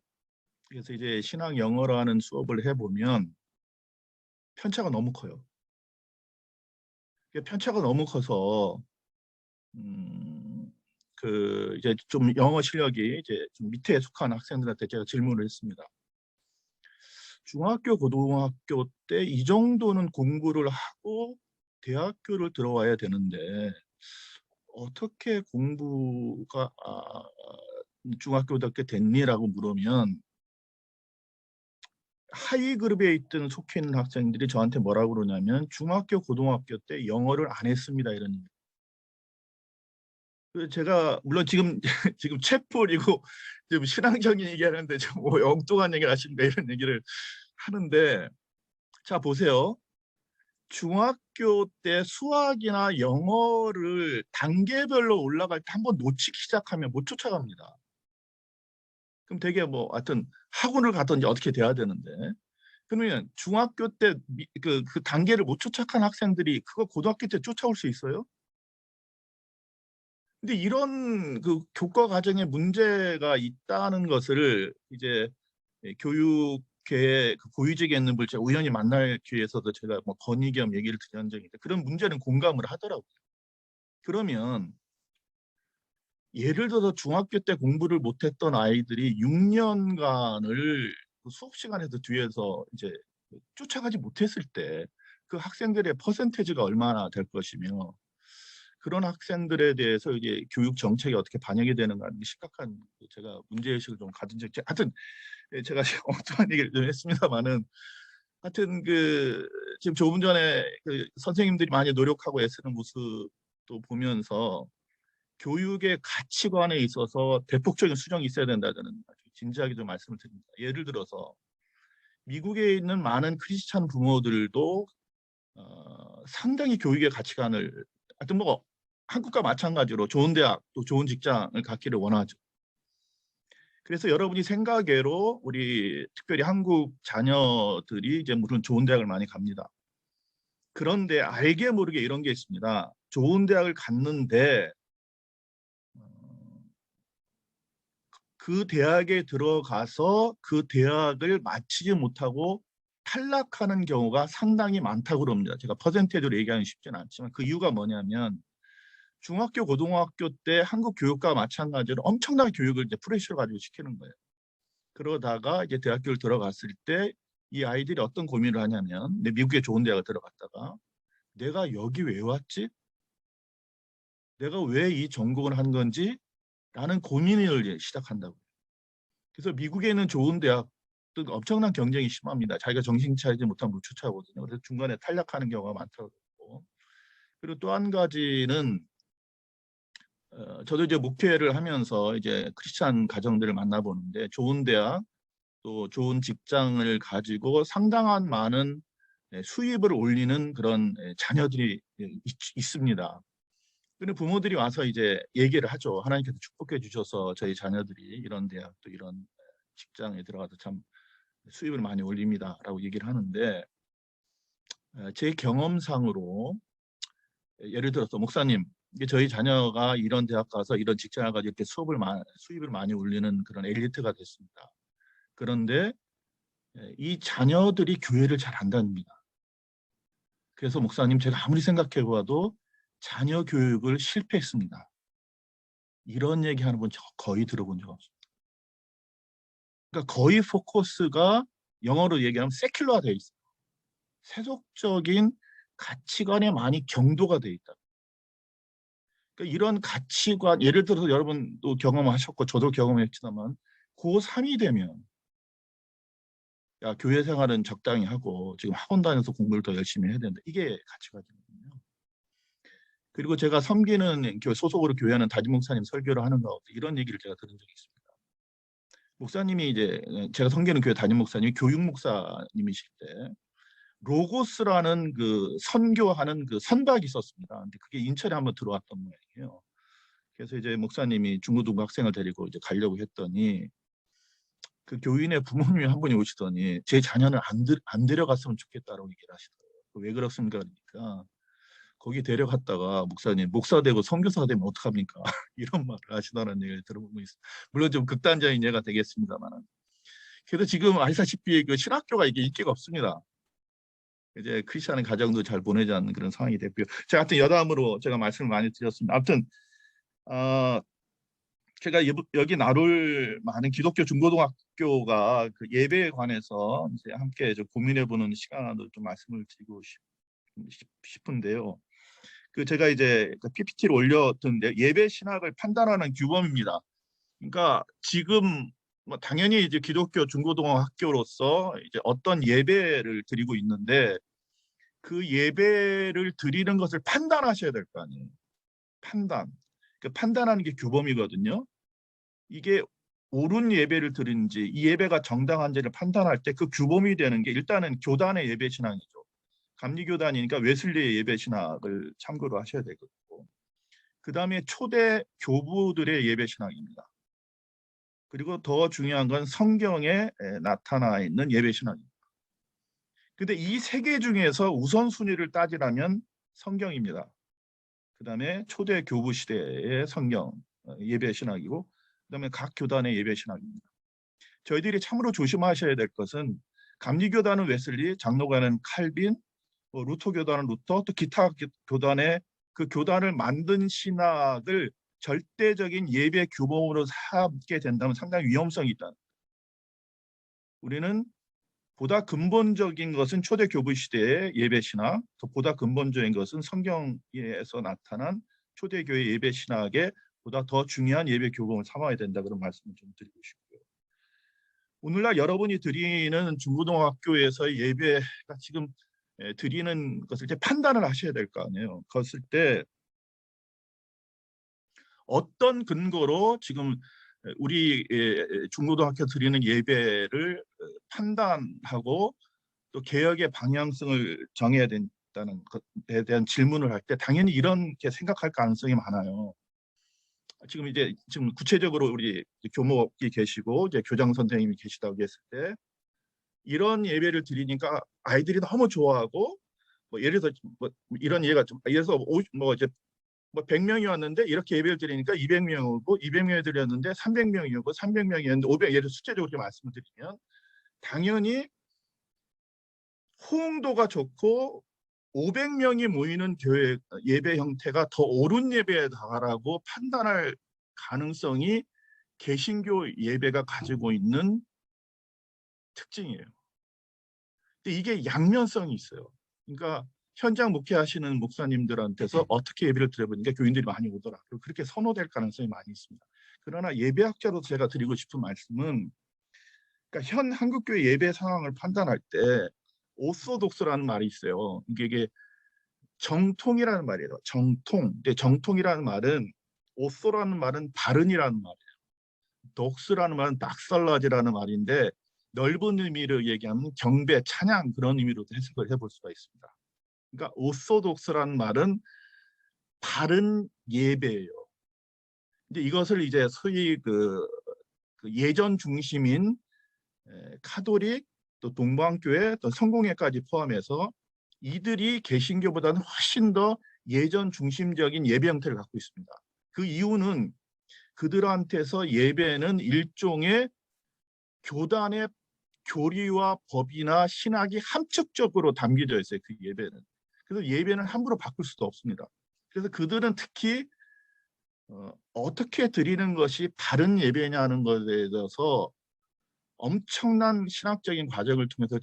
그래서 이제 신학 영어라는 수업을 해보면 편차가 너무 커요. 편차가 너무 커서 이제 좀 영어 실력이 이제 좀 밑에 속한 학생들한테 제가 질문을 했습니다. 중학교, 고등학교 때 이 정도는 공부를 하고 대학교를 들어와야 되는데 어떻게 공부가 중학교 고등학교 됐니라고 물으면 하위 그룹에 있던 속해 있는 학생들이 저한테 뭐라고 그러냐면 중학교 고등학교 때 영어를 안 했습니다 이런 얘기. 그래서 제가 물론 지금 지금 체포이고 지금 신앙적인 얘기하는데 좀 뭐 엉뚱한 얘기를 하십니까 이런 얘기를 하는데 자 보세요. 중학교 때 수학이나 영어를 단계별로 올라갈 때 한번 놓치기 시작하면 못 쫓아갑니다. 그럼 되게 뭐 하여튼 학원을 가든지 어떻게 돼야 되는데 그러면 중학교 때 그 단계를 못 쫓아간 학생들이 그거 고등학교 때 쫓아올 수 있어요? 근데 이런 그 교과 과정에 문제가 있다는 것을 이제 교육계의 그 고위직에 있는 분을 제가 우연히 만날 기회에서도 제가 뭐 건의 겸 얘기를 드린 적이 있는데 그런 문제는 공감을 하더라고요. 그러면 예를 들어서 중학교 때 공부를 못했던 아이들이 6년간을 수업 시간에서 뒤에서 이제 쫓아가지 못했을 때 그 학생들의 퍼센테이지가 얼마나 될 것이며 그런 학생들에 대해서 이제 교육 정책이 어떻게 반영이 되는가 하는 심각한 제가 문제의식을 좀 가진 적이 하여튼 제가 엉뚱한 얘기를 좀 했습니다만은 하여튼 그 지금 조금 전에 그 선생님들이 많이 노력하고 애쓰는 모습도 보면서 교육의 가치관에 있어서 대폭적인 수정이 있어야 된다는 아주 진지하게 좀 말씀을 드립니다. 예를 들어서 미국에 있는 많은 크리스찬 부모들도 상당히 교육의 가치관을 하여튼 뭐 한국과 마찬가지로 좋은 대학 또 좋은 직장을 갖기를 원하죠. 그래서 여러분이 생각외로 우리 특별히 한국 자녀들이 이제 물론 좋은 대학을 많이 갑니다. 그런데 알게 모르게 이런 게 있습니다. 좋은 대학을 갔는데 그 대학에 들어가서 그 대학을 마치지 못하고 탈락하는 경우가 상당히 많다고 그럽니다. 제가 퍼센테이지로 얘기하기 쉽지는 않지만 그 이유가 뭐냐면 중학교, 고등학교 때 한국 교육과 마찬가지로 엄청나게 교육을 이제 프레셔를 가지고 시키는 거예요. 그러다가 이제 대학교를 들어갔을 때 이 아이들이 어떤 고민을 하냐면 내 미국에 좋은 대학을 들어갔다가 내가 여기 왜 왔지? 내가 왜 이 전공을 한 건지? 라는 고민을 시작한다고. 그래서 미국에 있는 좋은 대학도 엄청난 경쟁이 심합니다. 자기가 정신 차리지 못하면 못 쫓아오거든요. 그래서 중간에 탈락하는 경우가 많다고 그러고. 그리고 또 한 가지는 저도 이제 목회를 하면서 이제 크리스찬 가정들을 만나보는데 좋은 대학 또 좋은 직장을 가지고 상당한 많은 수입을 올리는 그런 자녀들이 있습니다. 근데 부모들이 와서 이제 얘기를 하죠. 하나님께서 축복해 주셔서 저희 자녀들이 이런 대학 또 이런 직장에 들어가서 참 수입을 많이 올립니다라고 얘기를 하는데 제 경험상으로 예를 들어서 목사님 저희 자녀가 이런 대학 가서 이런 직장을 가지고 이렇게 수입을 많이 올리는 그런 엘리트가 됐습니다. 그런데 이 자녀들이 교회를 잘 안 다닙니다. 그래서 목사님 제가 아무리 생각해 봐도 자녀 교육을 실패했습니다. 이런 얘기하는 분 거의 들어본 적 없습니다. 그러니까 거의 포커스가 영어로 얘기하면 세큘러가 되어 있어요. 세속적인 가치관에 많이 경도가 되어 있다. 그러니까 이런 가치관, 예를 들어서 여러분도 경험하셨고 저도 경험했지만 고3이 되면 야 교회 생활은 적당히 하고 지금 학원 다녀서 공부를 더 열심히 해야 된다. 이게 가치관이거든요. 그리고 제가 섬기는 소속으로 교회하는 담임 목사님 설교를 하는 가운데 이런 얘기를 제가 들은 적이 있습니다. 목사님이 이제 제가 섬기는 교회 담임 목사님이 교육 목사님이실 때 로고스라는 그 선교하는 그 선박이 있었습니다. 근데 그게 인천에 한번 들어왔던 모양이에요. 그래서 이제 목사님이 중고등부 학생을 데리고 이제 가려고 했더니 그 교인의 부모님이 한 분이 오시더니 제 자녀는 안 데려갔으면 좋겠다라고 얘기를 하시더라고요. 왜 그렇습니까? 그러니까 거기 데려갔다가 목사님 목사 되고 선교사가 되면 어떡합니까? 이런 말을 하시다는 얘기를 들어보고 있습니다. 물론 좀 극단적인 예가 되겠습니다만. 그래서 지금 아시다시피 그 신학교가 이게 인기가 없습니다. 이제 크리스찬 가정도 잘 보내지 않는 그런 상황이 됐고요. 제가 하여튼 여담으로 제가 말씀을 많이 드렸습니다. 아무튼 제가 여기 나눌 많은 기독교 중고등학교가 그 예배에 관해서 이제 함께 좀 고민해보는 시간을 좀 말씀을 드리고 싶은데요. 제가 이제 PPT를 올렸던데 예배 신학을 판단하는 규범입니다. 그러니까 지금 뭐 당연히 이제 기독교 중고등학교로서 이제 어떤 예배를 드리고 있는데 그 예배를 드리는 것을 판단하셔야 될 거 아니에요. 판단. 판단하는 게 규범이거든요. 이게 옳은 예배를 드리는지 이 예배가 정당한지를 판단할 때 그 규범이 되는 게 일단은 교단의 예배 신학이죠. 감리교단이니까 웨슬리의 예배 신학을 참고로 하셔야 되겠고, 그 다음에 초대 교부들의 예배 신학입니다. 그리고 더 중요한 건 성경에 나타나 있는 예배 신학입니다. 근데 이 세 개 중에서 우선순위를 따지라면 성경입니다. 그 다음에 초대 교부 시대의 성경 예배 신학이고, 그 다음에 각 교단의 예배 신학입니다. 저희들이 참으로 조심하셔야 될 것은 감리교단은 웨슬리, 장로교단은 칼빈, 루터 교단은 루터, 또 기타 교단의 그 교단을 만든 신학을 절대적인 예배 규범으로 삼게 된다면 상당히 위험성이 있다. 우리는 보다 근본적인 것은 초대 교부 시대의 예배 신학, 또 보다 근본적인 것은 성경에서 나타난 초대교회 예배 신학의 보다 더 중요한 예배 교범을 삼아야 된다 그런 말씀을 좀 드리고 싶고요. 오늘날 여러분이 드리는 중고등학교에서의 예배가 지금 드리는 것을 이제 판단을 하셔야 될 거 아니에요. 그랬을 때 어떤 근거로 지금 우리 중고등학교 드리는 예배를 판단하고 또 개혁의 방향성을 정해야 된다는 것에 대한 질문을 할 때 당연히 이렇게 생각할 가능성이 많아요. 지금 구체적으로 우리 교목이 계시고 이제 교장 선생님이 계시다고 했을 때 이런 예배를 드리니까 아이들이 너무 좋아하고 뭐 예를 들어서 뭐 이런 예가 좀 예를 들어서 뭐 이제 뭐 100명이 왔는데 이렇게 예배를 드리니까 200명이 오고 200명이 드렸는데 300명이 오고 300명이었는데 500 예를 숫자적으로 이렇게 말씀을 드리면 당연히 호응도가 좋고 500명이 모이는 교회 예배 형태가 더 옳은 예배다라고 판단할 가능성이 개신교 예배가 가지고 있는 특징이에요. 근데 이게 양면성이 있어요. 그러니까 현장 목회하시는 목사님들한테서 어떻게 예배를 드려보니까 교인들이 많이 오더라. 그렇게 선호될 가능성이 많이 있습니다. 그러나 예배학자로서 제가 드리고 싶은 말씀은 그러니까 현 한국교회 예배 상황을 판단할 때 오소독스라는 말이 있어요. 이게 정통이라는 말이에요. 정통. 근데 정통이라는 말은 오소라는 말은 바른이라는 말이에요. 독스라는 말은 낙설라지라는 말인데 넓은 의미를 얘기하면 경배, 찬양 그런 의미로도 해석을 해볼 수가 있습니다. 그러니까 오소독스라는 말은 바른 예배예요. 근데 이것을 이제 소위 그 예전 중심인 카톨릭 또 동방교회 또 성공회까지 포함해서 이들이 개신교보다는 훨씬 더 예전 중심적인 예배 형태를 갖고 있습니다. 그 이유는 그들한테서 예배는 일종의 교단의 교리와 법이나 신학이 함축적으로 담겨져 있어요. 그 예배는. 그래서 예배는 함부로 바꿀 수도 없습니다. 그래서 그들은 특히 어떻게 드리는 것이 바른 예배냐는 것에 대해서 엄청난 신학적인 과정을 통해서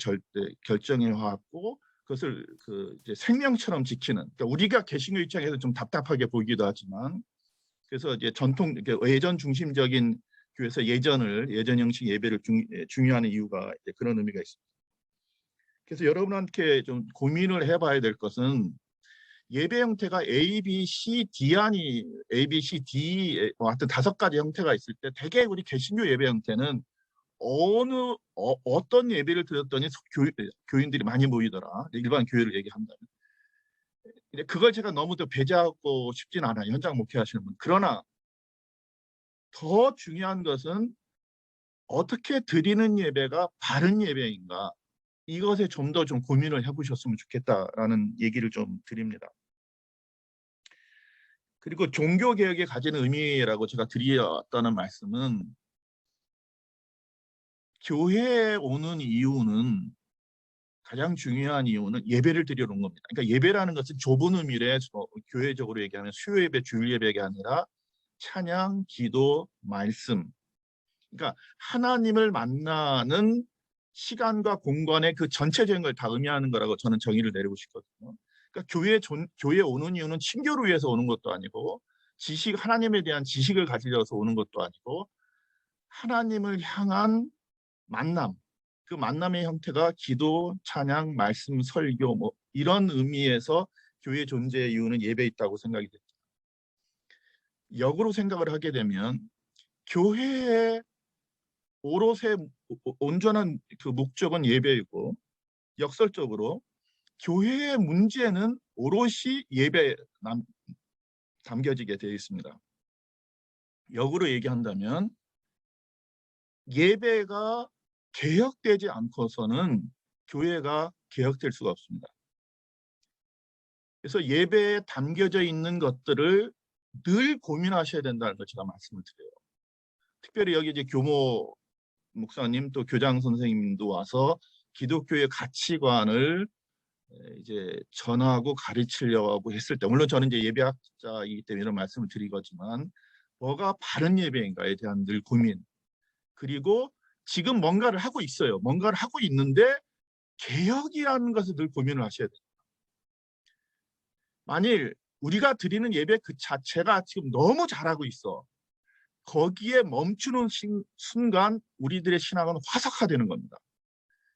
결정해 왔고 그것을 이제 생명처럼 지키는. 그러니까 우리가 개신교 입장에서 좀 답답하게 보이기도 하지만 그래서 이제 전통 예전 중심적인 교회에서 예전 형식 예배를 중요하는 이유가 이제 그런 의미가 있습니다. 그래서 여러분한테 좀 고민을 해봐야 될 것은 예배 형태가 A, B, C, D A, B, C, D 하여튼 5가지 형태가 있을 때 대개 우리 개신교 예배 형태는 어떤 예배를 드렸더니 교인들이 많이 모이더라. 일반 교회를 얘기한다면. 그걸 제가 너무 더 배제하고 싶진 않아요. 현장 목회하시는 분. 그러나 더 중요한 것은 어떻게 드리는 예배가 바른 예배인가. 이것에 좀 더 고민을 해보셨으면 좋겠다라는 얘기를 좀 드립니다. 그리고 종교개혁이 가지는 의미라고 제가 드렸다는 말씀은 교회에 오는 이유는 가장 중요한 이유는 예배를 드리러 온 겁니다. 그러니까 예배라는 것은 좁은 의미의 교회적으로 얘기하면 수요 예배, 주일 예배가 아니라 찬양, 기도, 말씀. 그러니까 하나님을 만나는 시간과 공간의 그 전체적인 걸 다 의미하는 거라고 저는 정의를 내리고 싶거든요. 그러니까 교회에 오는 이유는 친교를 위해서 오는 것도 아니고 하나님에 대한 지식을 가지려서 오는 것도 아니고 하나님을 향한 만남, 그 만남의 형태가 기도, 찬양, 말씀, 설교 뭐 이런 의미에서 교회 존재의 이유는 예배에 있다고 생각이 됩니다. 역으로 생각을 하게 되면 교회의 오롯의 온전한 그 목적은 예배이고 역설적으로 교회의 문제는 오롯이 예배에 담겨지게 되어 있습니다. 역으로 얘기한다면 예배가 개혁되지 않고서는 교회가 개혁될 수가 없습니다. 그래서 예배에 담겨져 있는 것들을 늘 고민하셔야 된다는 걸 제가 말씀을 드려요. 특별히 여기 이제 교모 목사님 또 교장 선생님도 와서 기독교의 가치관을 이제 전하고 가르치려고 했을 때, 물론 저는 이제 예배학자이기 때문에 이런 말씀을 드리거지만 뭐가 바른 예배인가에 대한 늘 고민, 그리고 지금 뭔가를 하고 있어요. 뭔가를 하고 있는데 개혁이라는 것을 늘 고민을 하셔야 돼요. 만일 우리가 드리는 예배 그 자체가 지금 너무 잘하고 있어. 거기에 멈추는 순간 우리들의 신앙은 화석화되는 겁니다.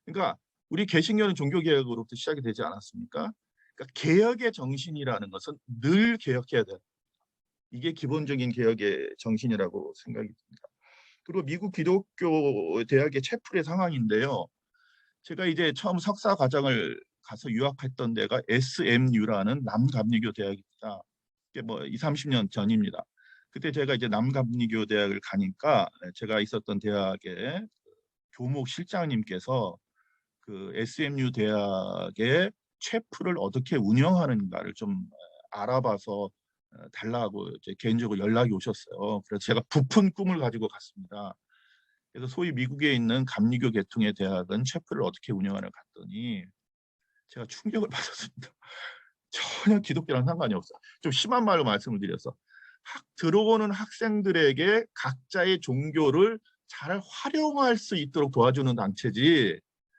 그러니까 우리 개신교는 종교개혁으로부터 시작이 되지 않았습니까? 그러니까 개혁의 정신이라는 것은 늘 개혁해야 돼요. 이게 기본적인 개혁의 정신이라고 생각이 듭니다. 그리고 미국 기독교 대학의 채플의 상황인데요. 제가 이제 처음 석사 과정을 가서 유학했던 데가 SMU라는 남감리교 대학입니다. 이게 뭐 20, 30년 전입니다. 그때 제가 이제 남감리교 대학을 가니까 제가 있었던 대학의 교목 실장님께서 그 SMU 대학의 채플을 어떻게 운영하는가를 좀 알아봐서 달라고 이제 개인적으로 연락이 오셨어요. 그래서 제가 부푼 꿈을 가지고 갔습니다. 그래서 소위 미국에 있는 감리교 계통의 대학은 채플을 어떻게 운영하는 갔더니 제가 충격을 받았습니다. 전혀 기독교랑 상관이 없어요. 좀 심한 말로 말씀을 드려서 들어오는 학생들에게 각자의 종교를 잘 활용할 수 있도록 도와주는 단체지,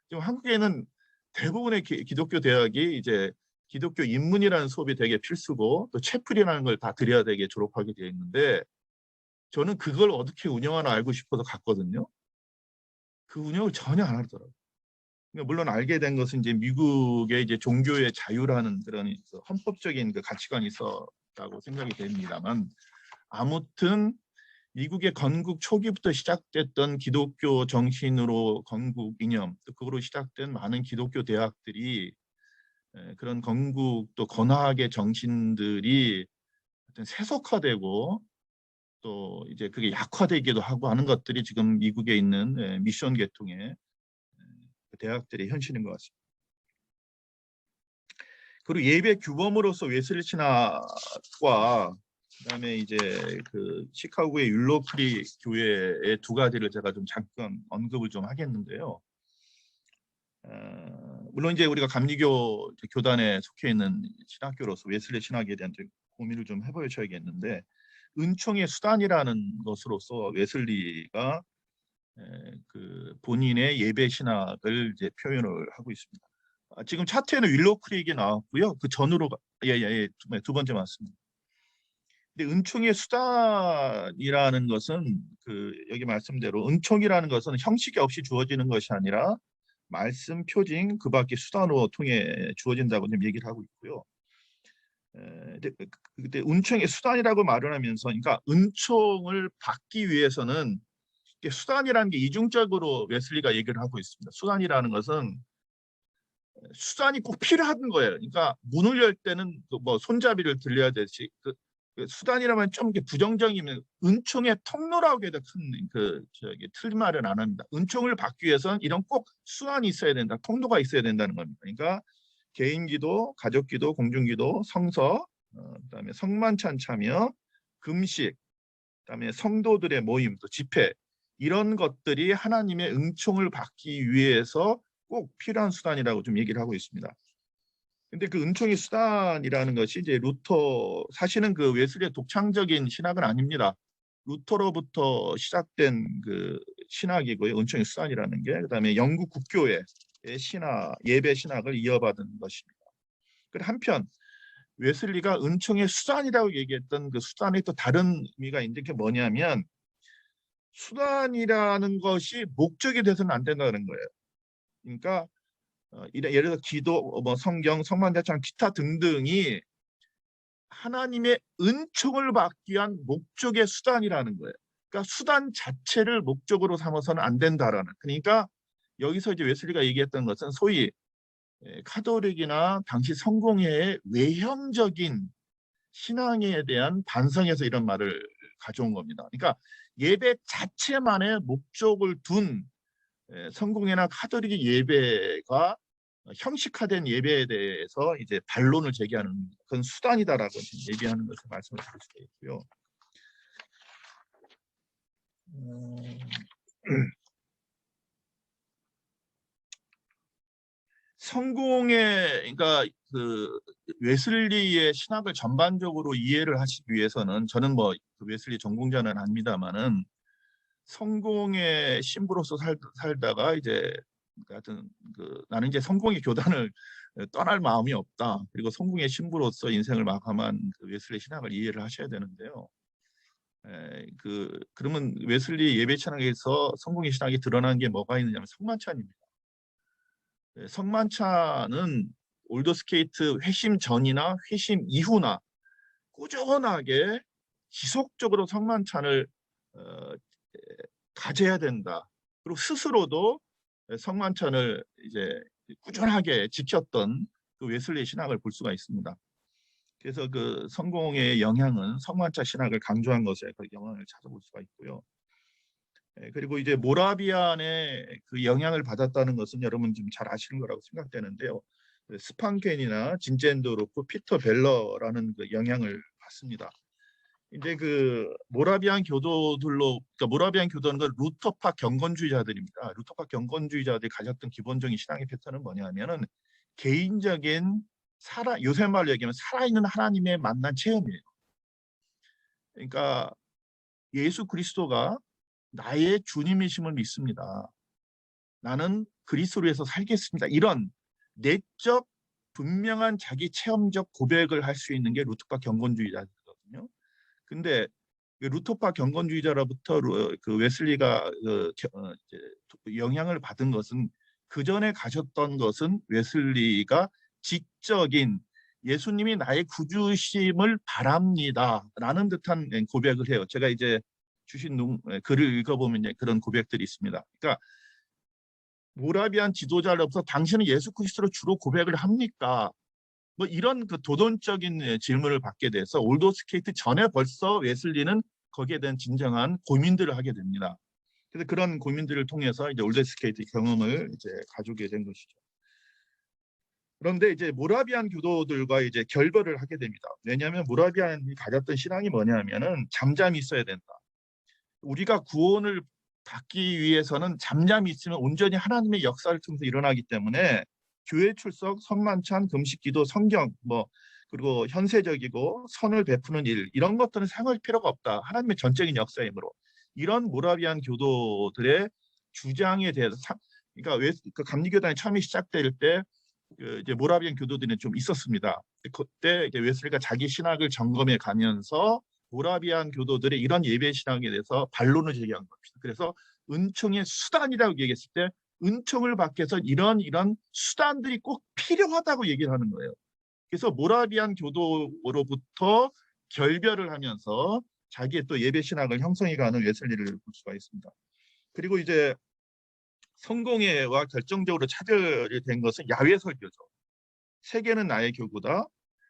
지금 한국에는 대부분의 기독교 대학이 이제 기독교 인문이라는 수업이 되게 필수고 또 채플이라는 걸 다 들여야 되게 졸업하게 되어 있는데, 저는 그걸 어떻게 운영하나 알고 싶어서 갔거든요. 그 운영을 전혀 안 하더라고요. 물론 알게 된 것은 이제 미국의 이제 종교의 자유라는 그런 헌법적인 그 가치관이 있었다고 생각이 됩니다만, 아무튼 미국의 건국 초기부터 시작됐던 기독교 정신으로 건국 이념, 또 그거로 시작된 많은 기독교 대학들이 그런 건국 또 건학의 정신들이 세속화되고 또 이제 그게 약화되기도 하고 하는 것들이 지금 미국에 있는 미션 계통의 대학들의 현실인 것 같습니다. 그리고 예배 규범으로서 웨슬리 신학과 그다음에 이제 그 시카고의 율로프리 교회의 두 가지를 제가 좀 잠깐 언급을 좀 하겠는데요. 물론 이제 우리가 감리교 교단에 속해 있는 신학교로서 웨슬리 신학에 대한 고민을 좀 해보셔야겠는데, 은총의 수단이라는 것으로서 웨슬리가 그 본인의 예배 신학을 이제 표현을 하고 있습니다. 지금 차트에는 윌로우 크릭이 나왔고요. 그 전으로 두 번째 맞습니다. 근데 은총의 수단이라는 것은 그 여기 말씀대로 은총이라는 것은 형식이 없이 주어지는 것이 아니라 말씀, 표징, 그 밖에 수단으로 통해 주어진다고 좀 얘기를 하고 있고요. 그때 은총의 수단이라고 말을 하면서, 그러니까 은총을 받기 위해서는 수단이라는 게 이중적으로 웨슬리가 얘기를 하고 있습니다. 수단이라는 것은 수단이 꼭 필요한 거예요. 그러니까 문을 열 때는 뭐 손잡이를 들려야 되지. 그 수단이라면 좀 부정적이면 은총의 통로라고 해도 큰 틀린 말은 안 합니다. 은총을 받기 위해서는 이런 꼭 수단이 있어야 된다, 통로가 있어야 된다는 겁니다. 그러니까 개인기도, 가족기도, 공중기도, 성서, 그다음에 성만찬 참여, 금식, 그다음에 성도들의 모임, 또 집회, 이런 것들이 하나님의 은총을 받기 위해서 꼭 필요한 수단이라고 좀 얘기를 하고 있습니다. 근데 그 은총의 수단이라는 것이 이제 사실은 그 웨슬리의 독창적인 신학은 아닙니다. 루터로부터 시작된 그 신학이고요. 은총의 수단이라는 게, 그다음에 영국 국교의 신학, 예배 신학을 이어받은 것입니다. 그리고 한편 웨슬리가 은총의 수단이라고 얘기했던 그 수단이 또 다른 의미가 있는데 그게 뭐냐면 수단이라는 것이 목적이 돼서는 안 된다는 거예요. 그러니까 예를 들어 기도, 뭐 성경, 성만대처럼 기타 등등이 하나님의 은총을 받기 위한 목적의 수단이라는 거예요. 그러니까 수단 자체를 목적으로 삼아서는 안 된다라는. 그러니까 여기서 이제 웨슬리가 얘기했던 것은 소위 카톨릭이나 당시 성공회의 외형적인 신앙에 대한 반성에서 이런 말을 가져온 겁니다. 그러니까 예배 자체만의 목적을 둔 성공회나 카톨릭의 예배가 형식화된 예배에 대해서 이제 반론을 제기하는 그런 수단이다라고 얘기하는 것을 말씀을 드릴 수가 있고요. 성공의 그러니까 그 웨슬리의 신학을 전반적으로 이해를 하시기 위해서는 저는 뭐 웨슬리 전공자는 아닙니다만은 성공의 신부로서 살다가 이제 하여튼 나는 이제 성공의 교단을 떠날 마음이 없다. 그리고 성공의 신부로서 인생을 마감한 그 웨슬리 신학을 이해를 하셔야 되는데요. 그러면 웨슬리 예배 신학에서 성공의 신학이 드러난 게 뭐가 있느냐면 성만찬입니다. 성만찬은 올더스케이트 회심 전이나 회심 이후나 꾸준하게 지속적으로 성만찬을 가져야 된다. 그리고 스스로도 성만찬을 이제 꾸준하게 지켰던 그 웨슬리 신학을 볼 수가 있습니다. 그래서 그 성공의 영향은 성만찬 신학을 강조한 것에 그 영향을 찾아볼 수가 있고요. 그리고 이제 모라비안의 그 영향을 받았다는 것은 여러분 좀 잘 아시는 거라고 생각되는데요. 스판켄이나 진젠도로프, 피터 벨러라는 그 영향을 받습니다. 이제 그 모라비안 교도들로, 그러니까 모라비안 교도는 그 루터파 경건주의자들입니다. 루터파 경건주의자들이 가졌던 기본적인 신앙의 패턴은 뭐냐면은 개인적인 요새 말로 얘기하면 살아있는 하나님의 만난 체험이에요. 그러니까 예수 그리스도가 나의 주님이심을 믿습니다. 나는 그리스도에서 살겠습니다. 이런 내적 분명한 자기 체험적 고백을 할 수 있는 게 루터파 경건주의자거든요. 근데 루터파 경건주의자로부터 그 웨슬리가 영향을 받은 것은 그 전에 가졌던 것은 웨슬리가 지적인 예수님이 나의 구주심을 바랍니다라는 듯한 고백을 해요. 제가 이제 주신 글을 읽어보면 그런 고백들이 있습니다. 그러니까 모라비안 지도자로부터 당신은 예수 그리스도로 주로 고백을 합니까? 뭐 이런 그 도전적인 질문을 받게 돼서 올더스케이트 전에 벌써 웨슬리는 거기에 대한 진정한 고민들을 하게 됩니다. 그래서 그런 고민들을 통해서 이제 올더스케이트 경험을 이제 가지게 된 것이죠. 그런데 이제 모라비안 교도들과 이제 결별을 하게 됩니다. 왜냐하면 모라비안이 가졌던 신앙이 뭐냐면은 잠잠히 있어야 된다. 우리가 구원을 받기 위해서는 잠잠히 있으면 온전히 하나님의 역사를 통해서 일어나기 때문에 교회 출석, 성만찬, 금식, 기도, 성경 그리고 현세적이고 선을 베푸는 일 이런 것들은 생각할 필요가 없다. 하나님의 전적인 역사이므로 이런 모라비안 교도들의 주장에 대해서 그러니까 그 감리교단이 처음에 시작될 때 이제 모라비안 교도들이 좀 있었습니다. 그때 이제 웨슬리가 자기 신학을 점검해 가면서 모라비안 교도들의 이런 예배 신앙에 대해서 반론을 제기한 겁니다. 그래서 은총의 수단이라고 얘기했을 때 은총을 받기 위해서 이런 수단들이 꼭 필요하다고 얘기를 하는 거예요. 그래서 모라비안 교도로부터 결별을 하면서 자기의 또 예배 신학을 형성해가는 웨슬리를 볼 수가 있습니다. 그리고 이제 성공회와 결정적으로 차별이 된 것은 야외 설교죠. 세계는 나의 교구다.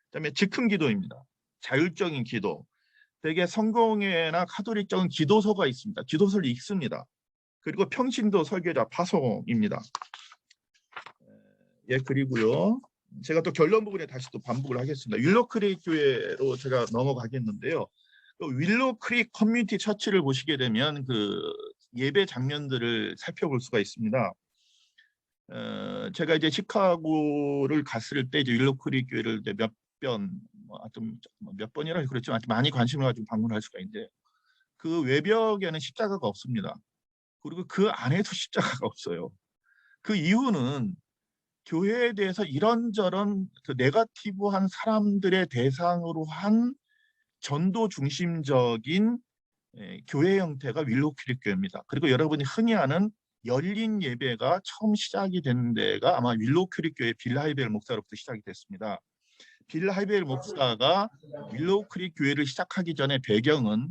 그다음에 즉흥 기도입니다. 자율적인 기도. 대개 성공회나 카톨릭적인 기도서가 있습니다. 기도서를 읽습니다. 그리고 평신도 설교자 파송입니다. 예, 그리고요. 제가 또 결론 부분에 다시 또 반복을 하겠습니다. 윌로크릭 교회로 제가 넘어가겠는데요. 윌로크릭 커뮤니티 처치를 보시게 되면 그 예배 장면들을 살펴볼 수가 있습니다. 제가 이제 시카고를 갔을 때 이제 윌로크릭 교회를 이제 몇 번이라 그랬지만 많이 관심을 가지고 방문할 수가 있는데 그 외벽에는 십자가가 없습니다. 그리고 그 안에도 십자가가 없어요. 그 이유는 교회에 대해서 이런저런 그 네거티브한 사람들의 대상으로 한 전도 중심적인 교회 형태가 윌로우 크릭 교회입니다. 그리고 여러분이 흔히 아는 열린 예배가 처음 시작이 된 데가 아마 윌로우 크릭 교회 빌 하이벨 목사로부터 시작이 됐습니다. 빌 하이벨 목사가 윌로우 크릭 교회를 시작하기 전에 배경은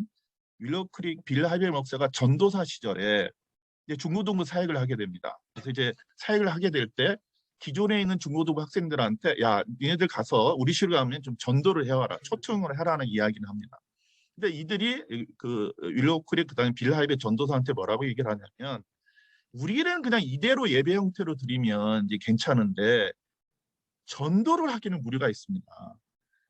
윌로우 크릭 빌 하이벨 목사가 전도사 시절에 이제 중고등부 사역을 하게 됩니다. 그래서 이제 사역을 하게 될 때 기존에 있는 중고등부 학생들한테 야, 니네들 가서 우리 시로 가면 좀 전도를 해와라, 초청을 해라는 이야기를 합니다. 근데 이들이 그 윌로우 크릭 그다음에 빌 하이벨 전도사한테 뭐라고 얘기를 하냐면 우리는 그냥 이대로 예배 형태로 드리면 이제 괜찮은데 전도를 하기는 무리가 있습니다.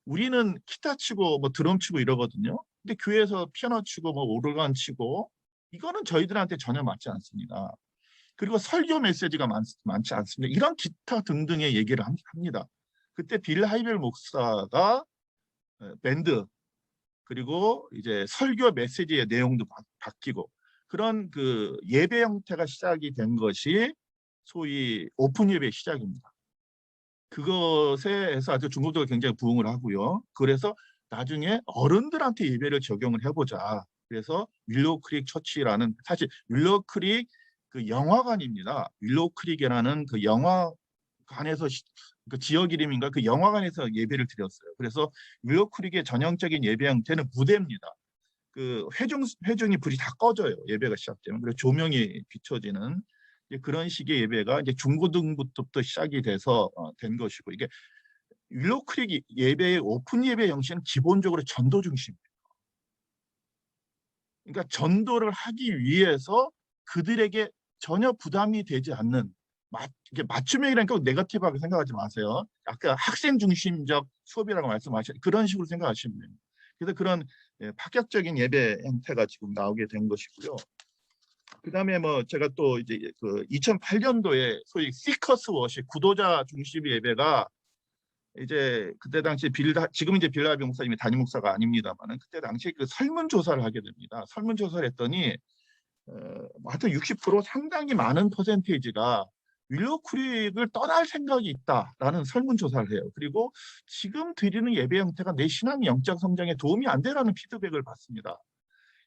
우리는 기타 치고 뭐 드럼 치고 이러거든요. 근데 교회에서 피아노 치고 뭐 오르간 치고 이거는 저희들한테 전혀 맞지 않습니다. 그리고 설교 메시지가 많지 않습니다. 이런 기타 등등의 얘기를 합니다. 그때 빌 하이벨 목사가 밴드 그리고 이제 설교 메시지의 내용도 바뀌고 그런 그 예배 형태가 시작이 된 것이 소위 오픈 예배의 시작입니다. 그것에 해서 아주 중고등부가 굉장히 부응을 하고요. 그래서 나중에 어른들한테 예배를 적용을 해보자. 그래서 윌로우 크릭 처치라는 사실 윌로우 크릭 그 영화관입니다. 윌로우 크릭이라는 그 영화관에서 그 지역 이름인가 그 영화관에서 예배를 드렸어요. 그래서 윌로우 크릭의 전형적인 예배 형태는 무대입니다. 그 회중이 불이 다 꺼져요. 예배가 시작되면. 그래서 조명이 비춰지는 그런 식의 예배가 이제 중고등부터 시작이 돼서 된 것이고 이게 윌로우 크릭 예배의 오픈 예배 형식은 기본적으로 전도 중심입니다. 그러니까 전도를 하기 위해서 그들에게 전혀 부담이 되지 않는 이게 맞춤형이라니까 네거티브하게 생각하지 마세요. 아까 학생 중심적 수업이라고 말씀하셨 그런 식으로 생각하시면 됩니다. 그래서 그런 파격적인 예배 형태가 지금 나오게 된 것이고요. 그다음에 뭐 제가 또 이제 그 2008년도에 소위 시커스 워십 구도자 중심의 예배가 이제 그때 당시 지금 이제 빌 하이벨 목사님이 담임 목사가 아닙니다만은 그때 당시 그 설문조사를 하게 됩니다. 설문조사를 했더니 하여튼 60% 상당히 많은 퍼센테이지가 윌로우 크릭을 떠날 생각이 있다라는 설문조사를 해요. 그리고 지금 드리는 예배 형태가 내 신앙의 영적 성장에 도움이 안 되라는 피드백을 받습니다.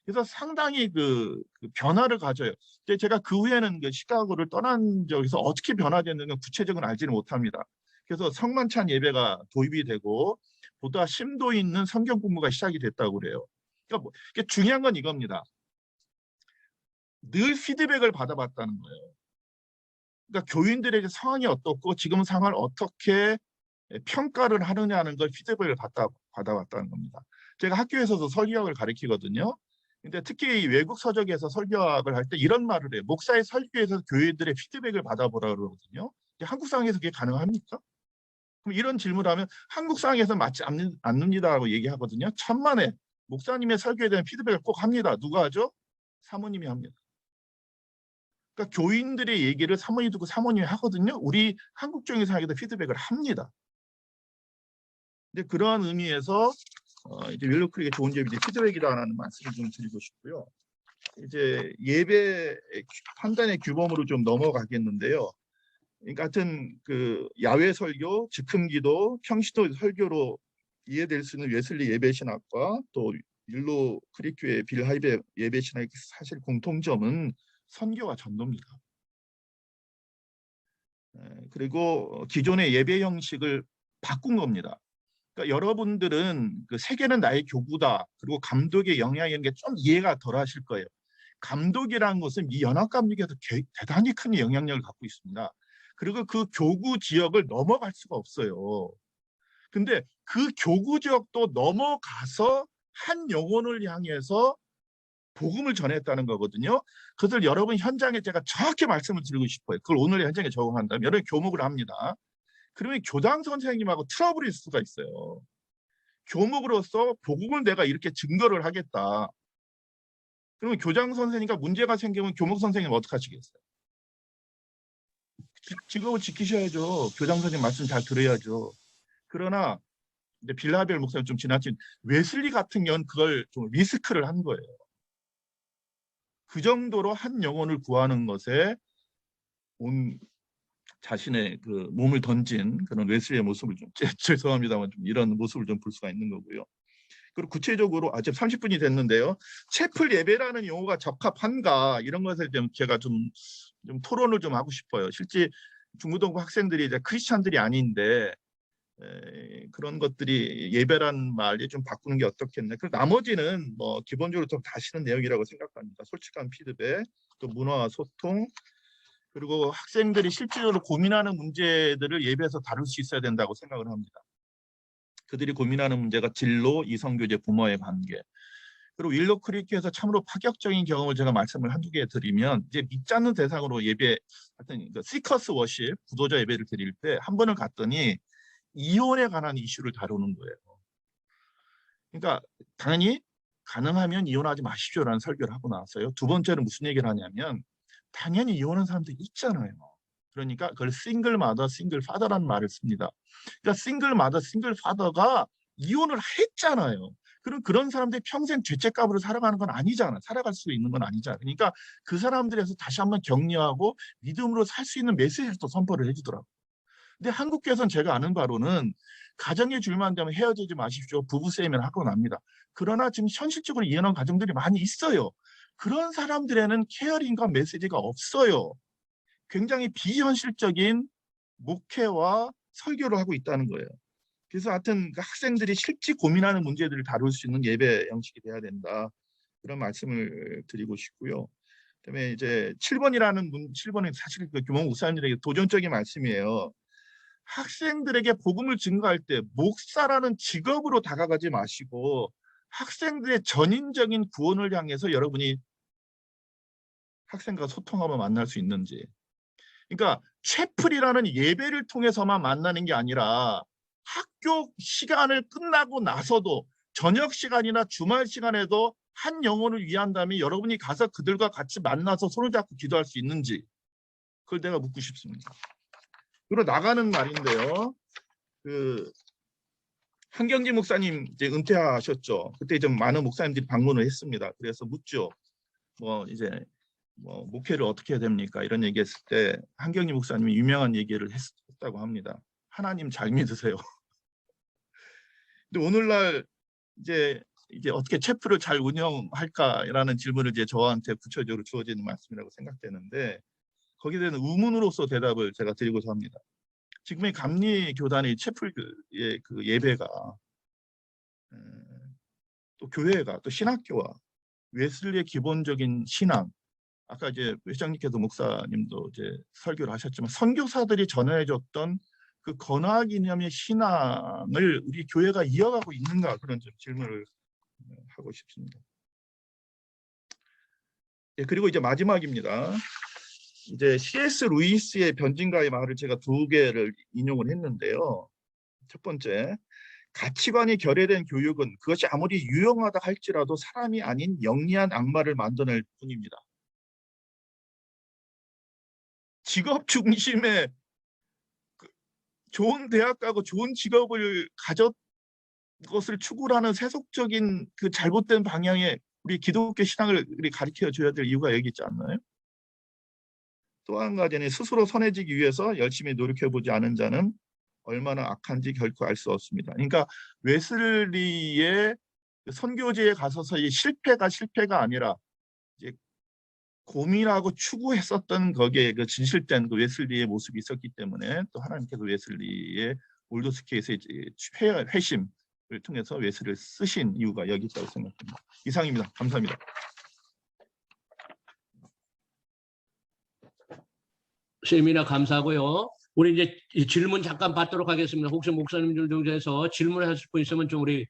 그래서 상당히 그 변화를 가져요. 제가 그 후에는 그 시카고를 떠난 적에서 어떻게 변화됐는지 구체적으로 알지는 못합니다. 그래서 성만찬 예배가 도입이 되고 보다 심도 있는 성경 공부가 시작이 됐다고 그래요. 그러니까 중요한 건 이겁니다. 늘 피드백을 받아봤다는 거예요. 그러니까 교인들에게 상황이 어떻고 지금 상황을 어떻게 평가를 하느냐는 걸 피드백을 받아왔다는 겁니다. 제가 학교에서도 설교학을 가르치거든요. 근데 특히 외국 서적에서 설교학을 할 때 이런 말을 해요. 목사의 설교에서 교회들의 피드백을 받아보라 그러거든요. 한국 상황에서 그게 가능합니까? 그럼 이런 질문을 하면 한국 상황에서 맞지 않는다고 얘기하거든요. 천만에 목사님의 설교에 대한 피드백을 꼭 합니다. 누가 하죠? 사모님이 합니다. 그러니까 교인들의 얘기를 사모님이 듣고 사모님이 하거든요. 우리 한국적인 상황에서 피드백을 합니다. 근데 그러한 의미에서 이제 윌로우 크릭의 좋은 점이 피드백이다라는 말씀을 좀 드리고 싶고요. 이제 예배 판단의 규범으로 좀 넘어가겠는데요. 그러니까 하여튼 그 야외 설교, 즉흥기도, 평시도 설교로 이해될 수 있는 웨슬리 예배신학과 또 윌로우 크릭 교회 빌 하이벨 예배신학의 사실 공통점은 선교와 전도입니다. 그리고 기존의 예배 형식을 바꾼 겁니다. 그러니까 여러분들은 그 세계는 나의 교구다. 그리고 감독의 영향이라는 게 좀 이해가 덜 하실 거예요. 감독이라는 것은 이 연합 감독에서 대단히 큰 영향력을 갖고 있습니다. 그리고 그 교구 지역을 넘어갈 수가 없어요. 근데 그 교구 지역도 넘어가서 한 영혼을 향해서 복음을 전했다는 거거든요. 그것을 여러분 현장에 제가 정확히 말씀을 드리고 싶어요. 그걸 오늘 현장에 적용한다면 여러분 교목을 합니다. 그러면 교장 선생님하고 트러블이 있을 수가 있어요. 교목으로서 복음을 내가 이렇게 증거를 하겠다. 그러면 교장 선생님과 문제가 생기면 교목 선생님 어떻게 하시겠어요? 직업을 지키셔야죠. 교장 선생님 말씀 잘 들어야죠. 그러나 근데 빌 하이벨 목사님 좀 지나친 웨슬리 같은 경우는 그걸 좀 리스크를 한 거예요. 그 정도로 한 영혼을 구하는 것에 온 자신의 그 몸을 던진 그런 웨슬리의 모습을 좀 죄송합니다만 좀 이런 모습을 좀 볼 수가 있는 거고요. 그리고 구체적으로 지금 30분이 됐는데요. 채플 예배라는 용어가 적합한가 이런 것을 좀 제가 좀 토론을 좀 하고 싶어요. 실제 중고등부 학생들이 이제 크리스찬들이 아닌데 그런 것들이 예배란 말이 좀 바꾸는 게 어떻겠나. 그리고 나머지는 뭐 기본적으로 좀 다시는 내용이라고 생각합니다. 솔직한 피드백, 또 문화와 소통, 그리고 학생들이 실질적으로 고민하는 문제들을 예배에서 다룰 수 있어야 된다고 생각을 합니다. 그들이 고민하는 문제가 진로, 이성교제, 부모의 관계. 그리고 윌로 크리크에서 참으로 파격적인 경험을 제가 말씀을 한두 개 드리면 이제 믿지 않는 대상으로 예배, 하여튼 시커스 워십, 구도자 예배를 드릴 때 한 번을 갔더니 이혼에 관한 이슈를 다루는 거예요. 그러니까 당연히 가능하면 이혼하지 마십시오라는 설교를 하고 나왔어요. 두 번째는 무슨 얘기를 하냐면 당연히 이혼한 사람들 있잖아요. 그러니까 그걸 싱글 마더, 싱글 파더라는 말을 씁니다. 그러니까 싱글 마더, 싱글 파더가 이혼을 했잖아요. 그럼 그런 사람들이 평생 죄책감으로 살아가는 건 아니잖아. 살아갈 수 있는 건 아니잖아. 그러니까 그 사람들에서 다시 한번 격려하고 믿음으로 살 수 있는 메시지를 또 선포를 해주더라고요. 근데 한국교회에서는 제가 아는 바로는 가정의 줄만 되면 헤어지지 마십시오. 부부 세미나를 하고 납니다. 그러나 지금 현실적으로 이혼한 가정들이 많이 있어요. 그런 사람들에는 케어링과 메시지가 없어요. 굉장히 비현실적인 목회와 설교를 하고 있다는 거예요. 그래서 하여튼 학생들이 실제 고민하는 문제들을 다룰 수 있는 예배 형식이 돼야 된다. 그런 말씀을 드리고 싶고요. 그다음에 이제 7번은 사실 그 규모 목사님들에게 도전적인 말씀이에요. 학생들에게 복음을 증거할 때 목사라는 직업으로 다가가지 마시고 학생들의 전인적인 구원을 향해서 여러분이 학생과 소통하며 만날 수 있는지. 그러니까 채플이라는 예배를 통해서만 만나는 게 아니라 학교 시간을 끝나고 나서도 저녁 시간이나 주말 시간에도 한 영혼을 위한다면 여러분이 가서 그들과 같이 만나서 손을 잡고 기도할 수 있는지 그걸 내가 묻고 싶습니다. 그리고 나가는 말인데요. 그 한경진 목사님 이제 은퇴하셨죠. 그때 좀 많은 목사님들이 방문을 했습니다. 그래서 묻죠. 목회를 어떻게 해야 됩니까? 이런 얘기했을 때 한경진 목사님이 유명한 얘기를 했다고 합니다. 하나님 잘 믿으세요. 근데 오늘날 이제 어떻게 채플을 잘 운영할까라는 질문을 이제 저한테 구체적으로 주어지는 말씀이라고 생각되는데 거기에 대한 의문으로서 대답을 제가 드리고자 합니다. 지금의 감리 교단의 채플의 그 예배가 또 교회가 또 신학교와 웨슬리의 기본적인 신앙, 아까 이제 회장님께서 목사님도 이제 설교를 하셨지만 선교사들이 전해줬던 그 건학 이념의 신앙을 우리 교회가 이어가고 있는가 그런 좀 질문을 하고 싶습니다. 예, 그리고 이제 마지막입니다. 이제 C.S. 루이스의 변진가의 말을 제가 두 개를 인용을 했는데요. 첫 번째, 가치관이 결여된 교육은 그것이 아무리 유용하다 할지라도 사람이 아닌 영리한 악마를 만들어낼 뿐입니다. 직업 중심의 좋은 대학 가고 좋은 직업을 가졌 것을 추구하는 세속적인 그 잘못된 방향의 우리 기독교 신앙을 우리 가르쳐 줘야 될 이유가 여기 있지 않나요? 또 한 가지는 스스로 선해지기 위해서 열심히 노력해보지 않은 자는 얼마나 악한지 결코 알 수 없습니다. 그러니까 웨슬리의 선교지에 가서서 이 실패가 아니라 이제 고민하고 추구했었던 거기에 그 진실된 그 웨슬리의 모습이 있었기 때문에 또 하나님께서 웨슬리의 올더스케이스의 회심을 통해서 웨슬리를 쓰신 이유가 여기 있다고 생각합니다. 이상입니다. 감사합니다. 세미나 감사하고요. 우리 이제 질문 잠깐 받도록 하겠습니다. 혹시 목사님들 중에서 질문하실 분 있으면 좀 우리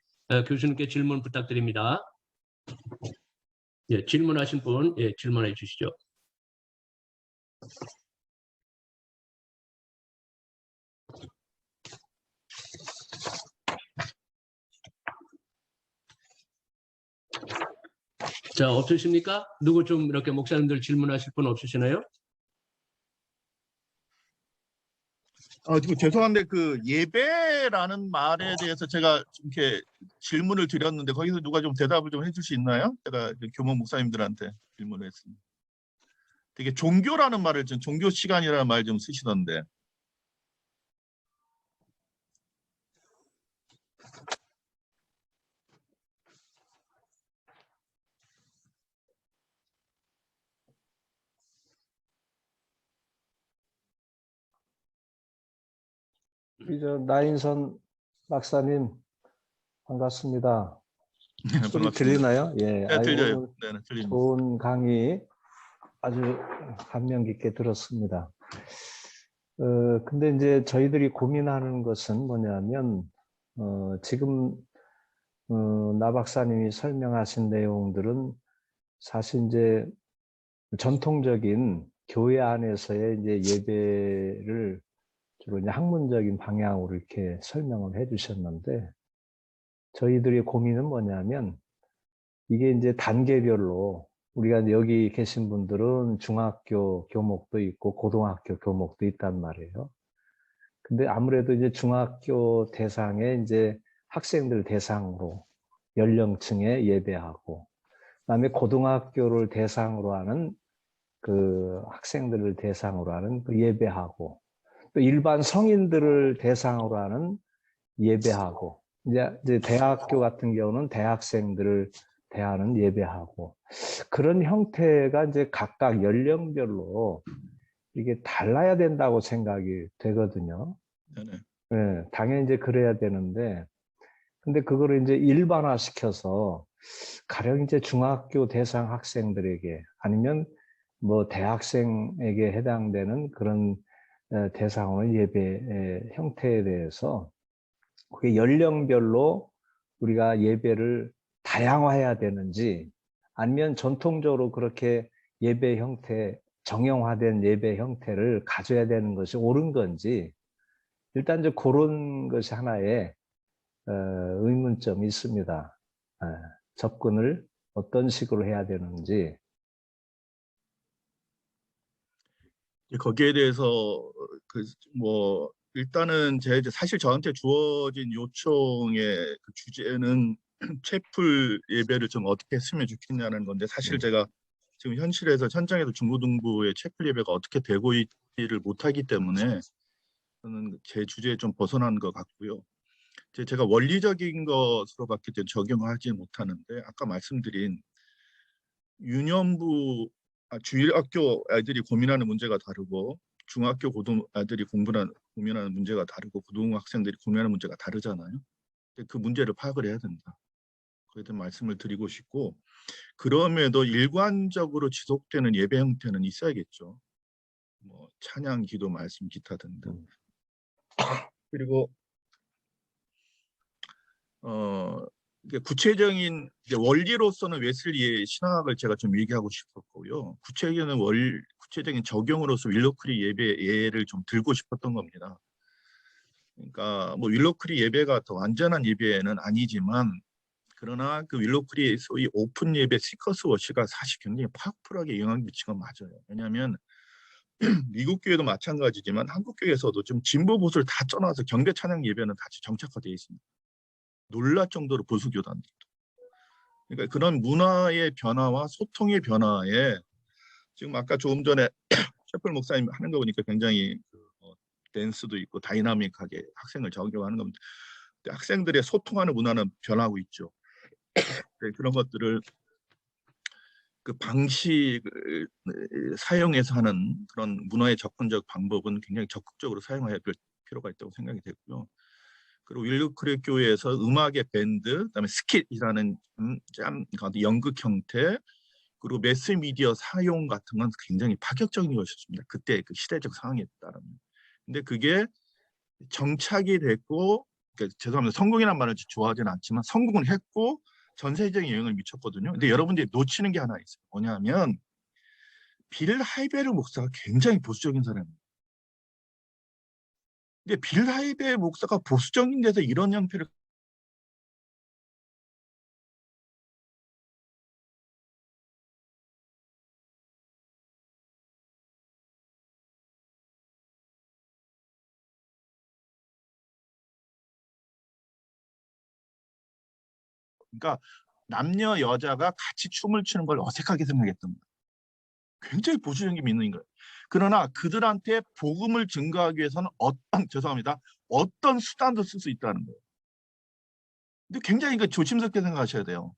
교수님께 질문 부탁드립니다. 예, 질문하신 분, 예, 질문해 주시죠. 자, 없으십니까? 누구 좀 이렇게 목사님들 질문하실 분 없으시나요? 지금 죄송한데 그 예배라는 말에 대해서 제가 이렇게 질문을 드렸는데 거기서 누가 좀 대답을 좀 해줄 수 있나요? 제가 교모 목사님들한테 질문을 했습니다. 되게 종교라는 말을 좀 종교 시간이라는 말 좀 쓰시던데. 나인선 박사님 반갑습니다. 소리 반갑습니다. 들리나요? 예, 네, 들려요. 오늘 네, 들립니다. 좋은 강의 아주 감명 깊게 들었습니다. 근데 이제 저희들이 고민하는 것은 뭐냐면 지금 나 박사님이 설명하신 내용들은 사실 이제 전통적인 교회 안에서의 이제 예배를 주로 이제 학문적인 방향으로 이렇게 설명을 해주셨는데 저희들의 고민은 뭐냐면 이게 이제 단계별로 우리가 이제 여기 계신 분들은 중학교 교목도 있고 고등학교 교목도 있단 말이에요. 근데 아무래도 이제 중학교 대상의 이제 학생들 대상으로 연령층에 예배하고 그다음에 고등학교를 대상으로 하는 그 학생들을 대상으로 하는 그 예배하고 또 일반 성인들을 대상으로 하는 예배하고 이제 대학교 같은 경우는 대학생들을 대하는 예배하고 그런 형태가 이제 각각 연령별로 이게 달라야 된다고 생각이 되거든요. 네네. 네, 당연히 이제 그래야 되는데 근데 그거를 이제 일반화시켜서 가령 이제 중학교 대상 학생들에게 아니면 뭐 대학생에게 해당되는 그런 대상으로 예배 형태에 대해서 그게 연령별로 우리가 예배를 다양화해야 되는지 아니면 전통적으로 그렇게 예배 형태, 정형화된 예배 형태를 가져야 되는 것이 옳은 건지 일단 이제 그런 것이 하나의 의문점이 있습니다. 접근을 어떤 식으로 해야 되는지. 거기에 대해서 뭐 일단은 사실 저한테 주어진 요청의 그 주제는 채플 예배를 좀 어떻게 했으면 좋겠냐는 건데 사실 제가 지금 현장에서 중고등부의 채플 예배가 어떻게 되고 있지를 못하기 때문에 저는 제 주제에 좀 벗어난 것 같고요. 제가 원리적인 것으로밖에 적용하지 못하는데 아까 말씀드린 유년부 주일학교 아이들이 고민하는 문제가 다르고 중학교 고등 아이들이 고민하는 문제가 다르고 고등학생들이 고민하는 문제가 다르잖아요. 그 문제를 파악을 해야 된다. 그에 대한 말씀을 드리고 싶고 그럼에도 일관적으로 지속되는 예배 형태는 있어야겠죠. 뭐 찬양, 기도, 말씀, 기타 등등. 그리고 구체적인 원리로서는 웨슬리의 신학을 제가 좀 얘기하고 싶었고요. 구체적인 적용으로서 윌로크리 예배를 좀 들고 싶었던 겁니다. 그러니까 뭐 윌로크리 예배가 더 완전한 예배는 아니지만 그러나 그 윌로크리의 소위 오픈 예배 시커스 워시가 사실 굉장히 파워풀하게 영향을 미친 건 맞아요. 왜냐하면 미국 교회도 마찬가지지만 한국 교회에서도 좀 진보 보수를 다 떠나서 경배 찬양 예배는 같이 정착화되어 있습니다. 놀랄 정도로 보수 교단들도. 그러니까 그런 문화의 변화와 소통의 변화에 지금 아까 조금 전에 채플 목사님 하는 거 보니까 굉장히 댄스도 있고 다이나믹하게 학생을 적용하는 겁니다. 학생들의 소통하는 문화는 변하고 있죠. 그런 것들을 그 방식을 사용해서 하는 그런 문화의 접근적 방법은 굉장히 적극적으로 사용해야 될 필요가 있다고 생각이 됐고요. 그리고 윌로크리 교회에서 음악의 밴드, 그다음에 스킷이라는 연극 형태, 그리고 매스미디어 사용 같은 건 굉장히 파격적인 것이었습니다. 그때 그 시대적 상황에 따르면. 근데 그게 정착이 됐고, 그러니까 죄송합니다. 성공이라는 말을 좋아하지는 않지만 성공을 했고 전 세계적인 영향을 미쳤거든요. 근데 여러분들이 놓치는 게 하나 있어요. 뭐냐면 빌 하이베르 목사가 굉장히 보수적인 사람이에요. 근데 빌 하이베르 목사가 보수적인 데서 이런 형태를 그러니까 남녀 여자가 같이 춤을 추는 걸 어색하게 생각했던 거예요. 굉장히 보수적인 믿는 거예요. 그러나 그들한테 복음을 증거하기 위해서는 어떤 수단도 쓸 수 있다는 거예요. 근데 굉장히 조심스럽게 생각하셔야 돼요.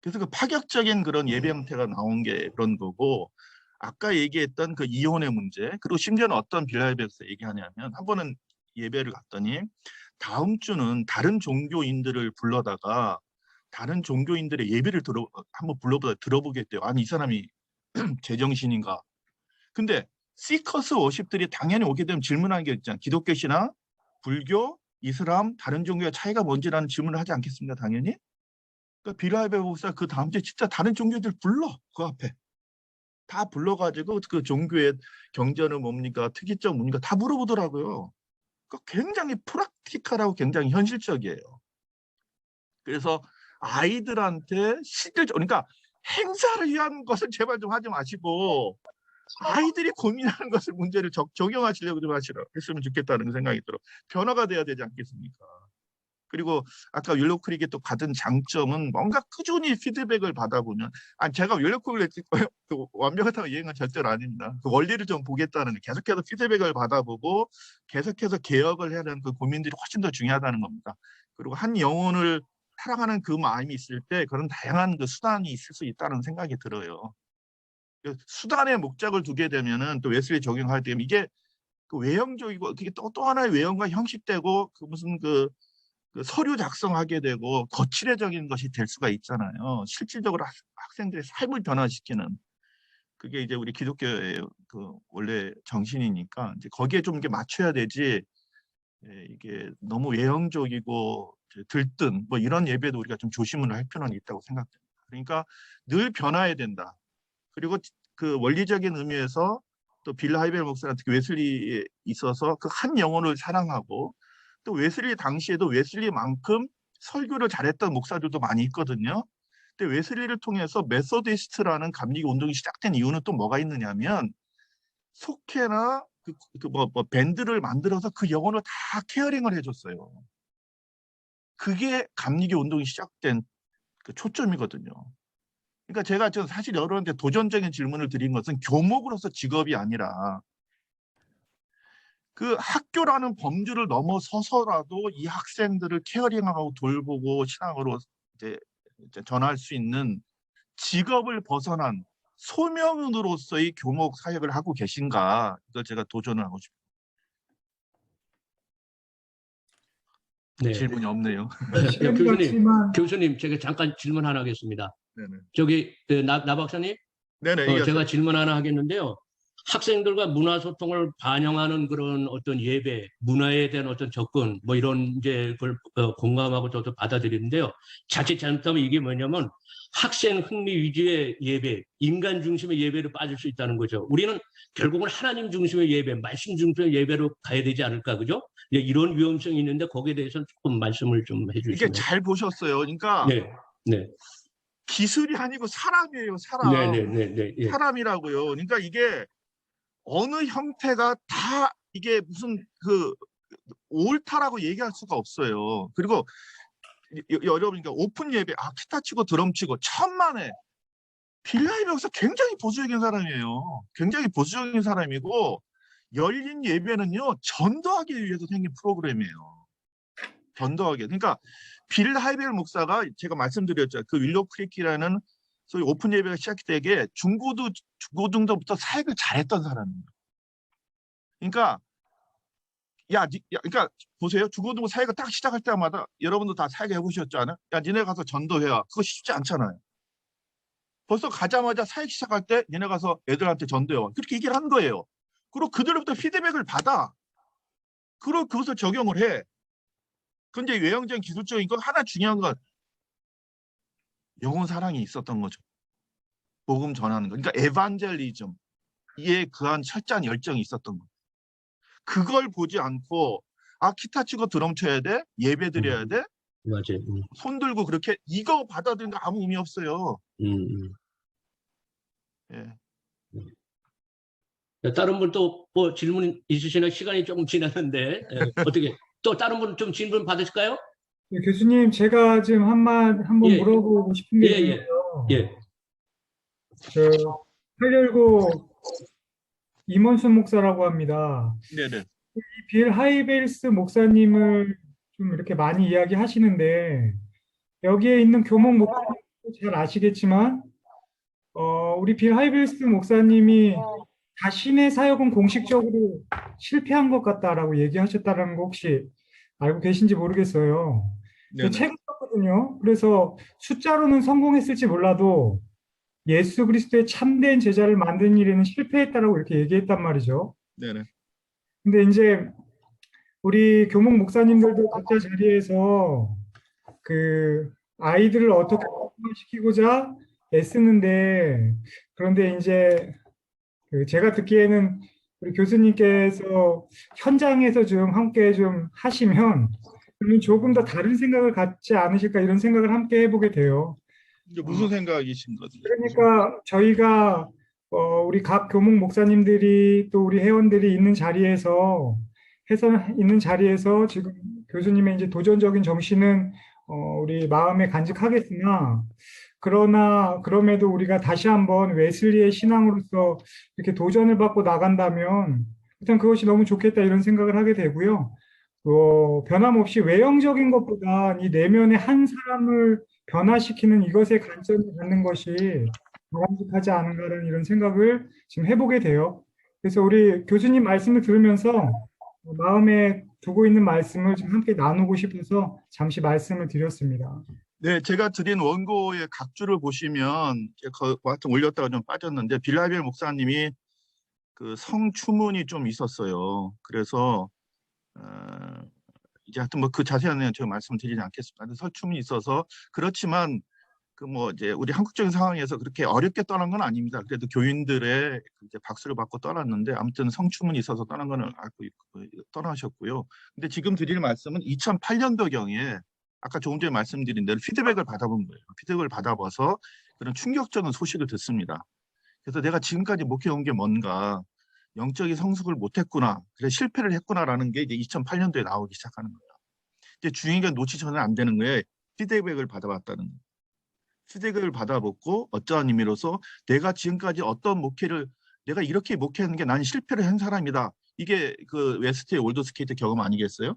그래서 그 파격적인 그런 예배 형태가 나온 게 그런 거고 아까 얘기했던 그 이혼의 문제 그리고 심지어는 어떤 빌라이베스 얘기하냐면 한 번은 예배를 갔더니 다음 주는 다른 종교인들을 불러다가 다른 종교인들의 예배를 한번 들어보겠대요. 아니 이 사람이 제정신인가. 근데 시커스 워십들이 당연히 오게 되면 질문하는 게 있잖아요. 기독교 신앙, 불교, 이슬람, 다른 종교의 차이가 뭔지라는 질문을 하지 않겠습니까? 당연히. 그러니까 빌 하이벨 목사 그 다음 주에 진짜 다른 종교들 불러. 그 앞에. 다 불러가지고 그 종교의 경전은 뭡니까? 특이점 뭡니까? 다 물어보더라고요. 굉장히 프랙티컬하고 굉장히 현실적이에요. 그래서 아이들한테 실질적, 그러니까 행사를 위한 것을 제발 좀 하지 마시고 아이들이 고민하는 것을 문제를 적용하시려고 좀 했으면 좋겠다는 생각이 들어. 변화가 돼야 되지 않겠습니까? 그리고 아까 윌로크릭이 또 받은 장점은 뭔가 꾸준히 피드백을 받아보면, 제가 윌로크릭을 그 완벽하다고 이해한 절대로 아닙니다. 그 원리를 좀 보겠다는, 계속해서 피드백을 받아보고 계속해서 개혁을 해야 되는 그 고민들이 훨씬 더 중요하다는 겁니다. 그리고 한 영혼을 사랑하는 그 마음이 있을 때 그런 다양한 그 수단이 있을 수 있다는 생각이 들어요. 수단의 목적을 두게 되면은 또 웨슬리 적용하게 되면 이게 그 외형적이고 그게 또 하나의 외형과 형식되고 그 무슨 그 서류 작성하게 되고 거칠해적인 것이 될 수가 있잖아요. 실질적으로 학생들의 삶을 변화시키는 그게 이제 우리 기독교의 그 원래 정신이니까 이제 거기에 좀 이게 맞춰야 되지. 이게 너무 외형적이고 들뜬 뭐 이런 예배도 우리가 좀 조심을 할 필요는 있다고 생각됩니다. 그러니까 늘 변화해야 된다. 그리고 그 원리적인 의미에서 또 빌 하이벨 목사랑 특히 웨슬리에 있어서 그 한 영혼을 사랑하고 또 웨슬리 당시에도 웨슬리만큼 설교를 잘했던 목사들도 많이 있거든요. 근데 웨슬리를 통해서 메소디스트라는 감리교 운동이 시작된 이유는 또 뭐가 있느냐면 속회나 밴드를 만들어서 그 영혼을 다 케어링을 해줬어요. 그게 감리교 운동이 시작된 그 초점이거든요. 그러니까 제가 지금 사실 여러분한테 도전적인 질문을 드린 것은 교목으로서 직업이 아니라 그 학교라는 범주를 넘어서서라도 이 학생들을 케어링하고 돌보고 신앙으로 이제 전할 수 있는 직업을 벗어난 소명으로서의 교목 사역을 하고 계신가, 이걸 제가 도전을 하고 싶어요. 네. 질문이 없네요. 교수님, 제가 잠깐 질문 하나 하겠습니다. 네네. 저기 나 박사님, 네네. 제가 질문 하나 하겠는데요. 학생들과 문화 소통을 반영하는 그런 어떤 예배, 문화에 대한 어떤 접근, 뭐 이런 이제 그걸 공감하고 저도 받아들이는데요. 자칫 잘못하면 이게 뭐냐면 학생 흥미 위주의 예배, 인간 중심의 예배로 빠질 수 있다는 거죠. 우리는 결국은 하나님 중심의 예배, 말씀 중심의 예배로 가야 되지 않을까, 그죠? 이런 위험성이 있는데 거기에 대해서는 조금 말씀을 좀 해주시면. 이게 잘 보셨어요. 그러니까 네. 기술이 아니고 사람이에요, 사람. 네. 사람이라고요. 그러니까 이게 어느 형태가 다 이게 무슨 그 옳다라고 얘기할 수가 없어요. 그리고 여러분, 그러니까 오픈 예배, 기타 치고 드럼 치고 천만에 빌 하이벨 목사 굉장히 보수적인 사람이에요. 굉장히 보수적인 사람이고 열린 예배는요 전도하기 위해서 생긴 프로그램이에요. 전도하기. 그러니까 빌 하이벨 목사가 제가 말씀드렸죠. 그 윌로 크리키라는 소위 오픈 예배가 시작되게 중고등부터 사역을 잘했던 사람이에요. 그러니까 그러니까 보세요. 중고등부 사역을 딱 시작할 때마다 여러분도 다 사역 해보셨지 않아요? 야, 니네 가서 전도해야. 그거 쉽지 않잖아요. 벌써 가자마자 사역 시작할 때 니네 가서 애들한테 전도해와. 그렇게 얘기를 한 거예요. 그리고 그들로부터 피드백을 받아. 그리고 그것을 적용을 해. 근데 외형적인 기술적인 건 하나 중요한 건 영혼 사랑이 있었던 거죠. 복음 전하는 거. 그러니까 에반젤리즘에 그한 철저한 열정이 있었던 거예요. 그걸 보지 않고 기타 치고 드럼 쳐야 돼? 예배 드려야 돼? 맞아요. 손 들고 그렇게 이거 받아들이는 거 아무 의미 없어요. 예. 다른 분 또 뭐 질문 있으시나요? 시간이 조금 지났는데 어떻게 또 다른 분 좀 질문 받으실까요? 네, 교수님, 제가 지금 한번 물어보고 싶은 게 있는데요. 저 819 임원순 목사라고 합니다. 네네. 빌 하이벨스 목사님을 좀 이렇게 많이 이야기하시는데 여기에 있는 교목 목사님도 잘 아시겠지만 우리 빌 하이벨스 목사님이 자신의 사역은 공식적으로 실패한 것 같다라고 얘기하셨다는 거 혹시 알고 계신지 모르겠어요. 네네. 책을 썼거든요. 그래서 숫자로는 성공했을지 몰라도 예수 그리스도의 참된 제자를 만드는 일에는 실패했다라고 이렇게 얘기했단 말이죠. 네네. 근데 이제 우리 교목 목사님들도 각자 자리에서 그 아이들을 어떻게 시키고자 애쓰는데, 그런데 이제 그 제가 듣기에는 우리 교수님께서 현장에서 좀 함께 좀 하시면 그러면 조금 더 다른 생각을 갖지 않으실까 이런 생각을 함께 해보게 돼요. 이제 무슨 생각이신 거죠? 그러니까 저희가 우리 각 교목 목사님들이 또 우리 회원들이 있는 자리에서 지금 교수님의 이제 도전적인 정신은 우리 마음에 간직하겠으나 그럼에도 우리가 다시 한번 웨슬리의 신앙으로서 이렇게 도전을 받고 나간다면 일단 그것이 너무 좋겠다 이런 생각을 하게 되고요. 변함없이 외형적인 것보다 이 내면의 한 사람을 변화시키는 이것에 관점을 갖는 것이 바람직하지 않은가라는 이런 생각을 지금 해보게 돼요. 그래서 우리 교수님 말씀을 들으면서 마음에 두고 있는 말씀을 좀 함께 나누고 싶어서 잠시 말씀을 드렸습니다. 네, 제가 드린 원고의 각주를 보시면 하여튼 올렸다가 좀 빠졌는데 빌라벨 목사님이 그 성추문이 좀 있었어요. 그래서 이제 하여튼 뭐 그 자세한 내용 제가 말씀드리지 않겠습니다. 성추문이 있어서 그렇지만 그 뭐 이제 우리 한국적인 상황에서 그렇게 어렵게 떠난 건 아닙니다. 그래도 교인들의 이제 박수를 받고 떠났는데 아무튼 성추문이 있어서 떠난 거는 알고 있고 떠나셨고요. 근데 지금 드릴 말씀은 2008년도경에 아까 조금 전에 말씀드린 대로 피드백을 받아본 거예요. 피드백을 받아봐서 그런 충격적인 소식을 듣습니다. 그래서 내가 지금까지 목회해온 게 뭔가 영적인 성숙을 못했구나, 그래 실패를 했구나라는 게 이제 2008년도에 나오기 시작하는 거예요. 이제 중요한 게 놓치셔서는 안 되는 거예요. 피드백을 받아봤다는 거예요. 피드백을 받아봤고 어떠한 의미로서 내가 지금까지 어떤 목회를 내가 이렇게 목회하는 게 나는 실패를 한 사람이다. 이게 그 웨스트의 올더스케이트 경험 아니겠어요?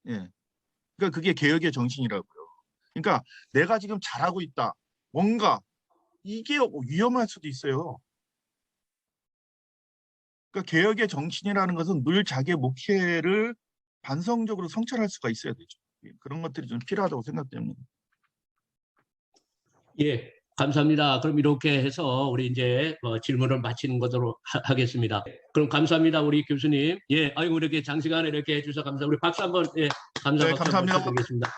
예. 그러니까 그게 개혁의 정신이라고요. 그러니까 내가 지금 잘하고 있다. 뭔가 이게 위험할 수도 있어요. 그러니까 개혁의 정신이라는 것은 늘 자기의 목회를 반성적으로 성찰할 수가 있어야 되죠. 그런 것들이 좀 필요하다고 생각됩니다. 예, 감사합니다. 그럼 이렇게 해서 우리 이제 질문을 마치는 것으로 하겠습니다. 그럼 감사합니다, 우리 교수님. 예, 아이고 이렇게 장시간에 이렇게 해주셔서 감사합니다. 우리 박수 한번 감사 네, 박수 감사합니다. 한번 드리겠습니다.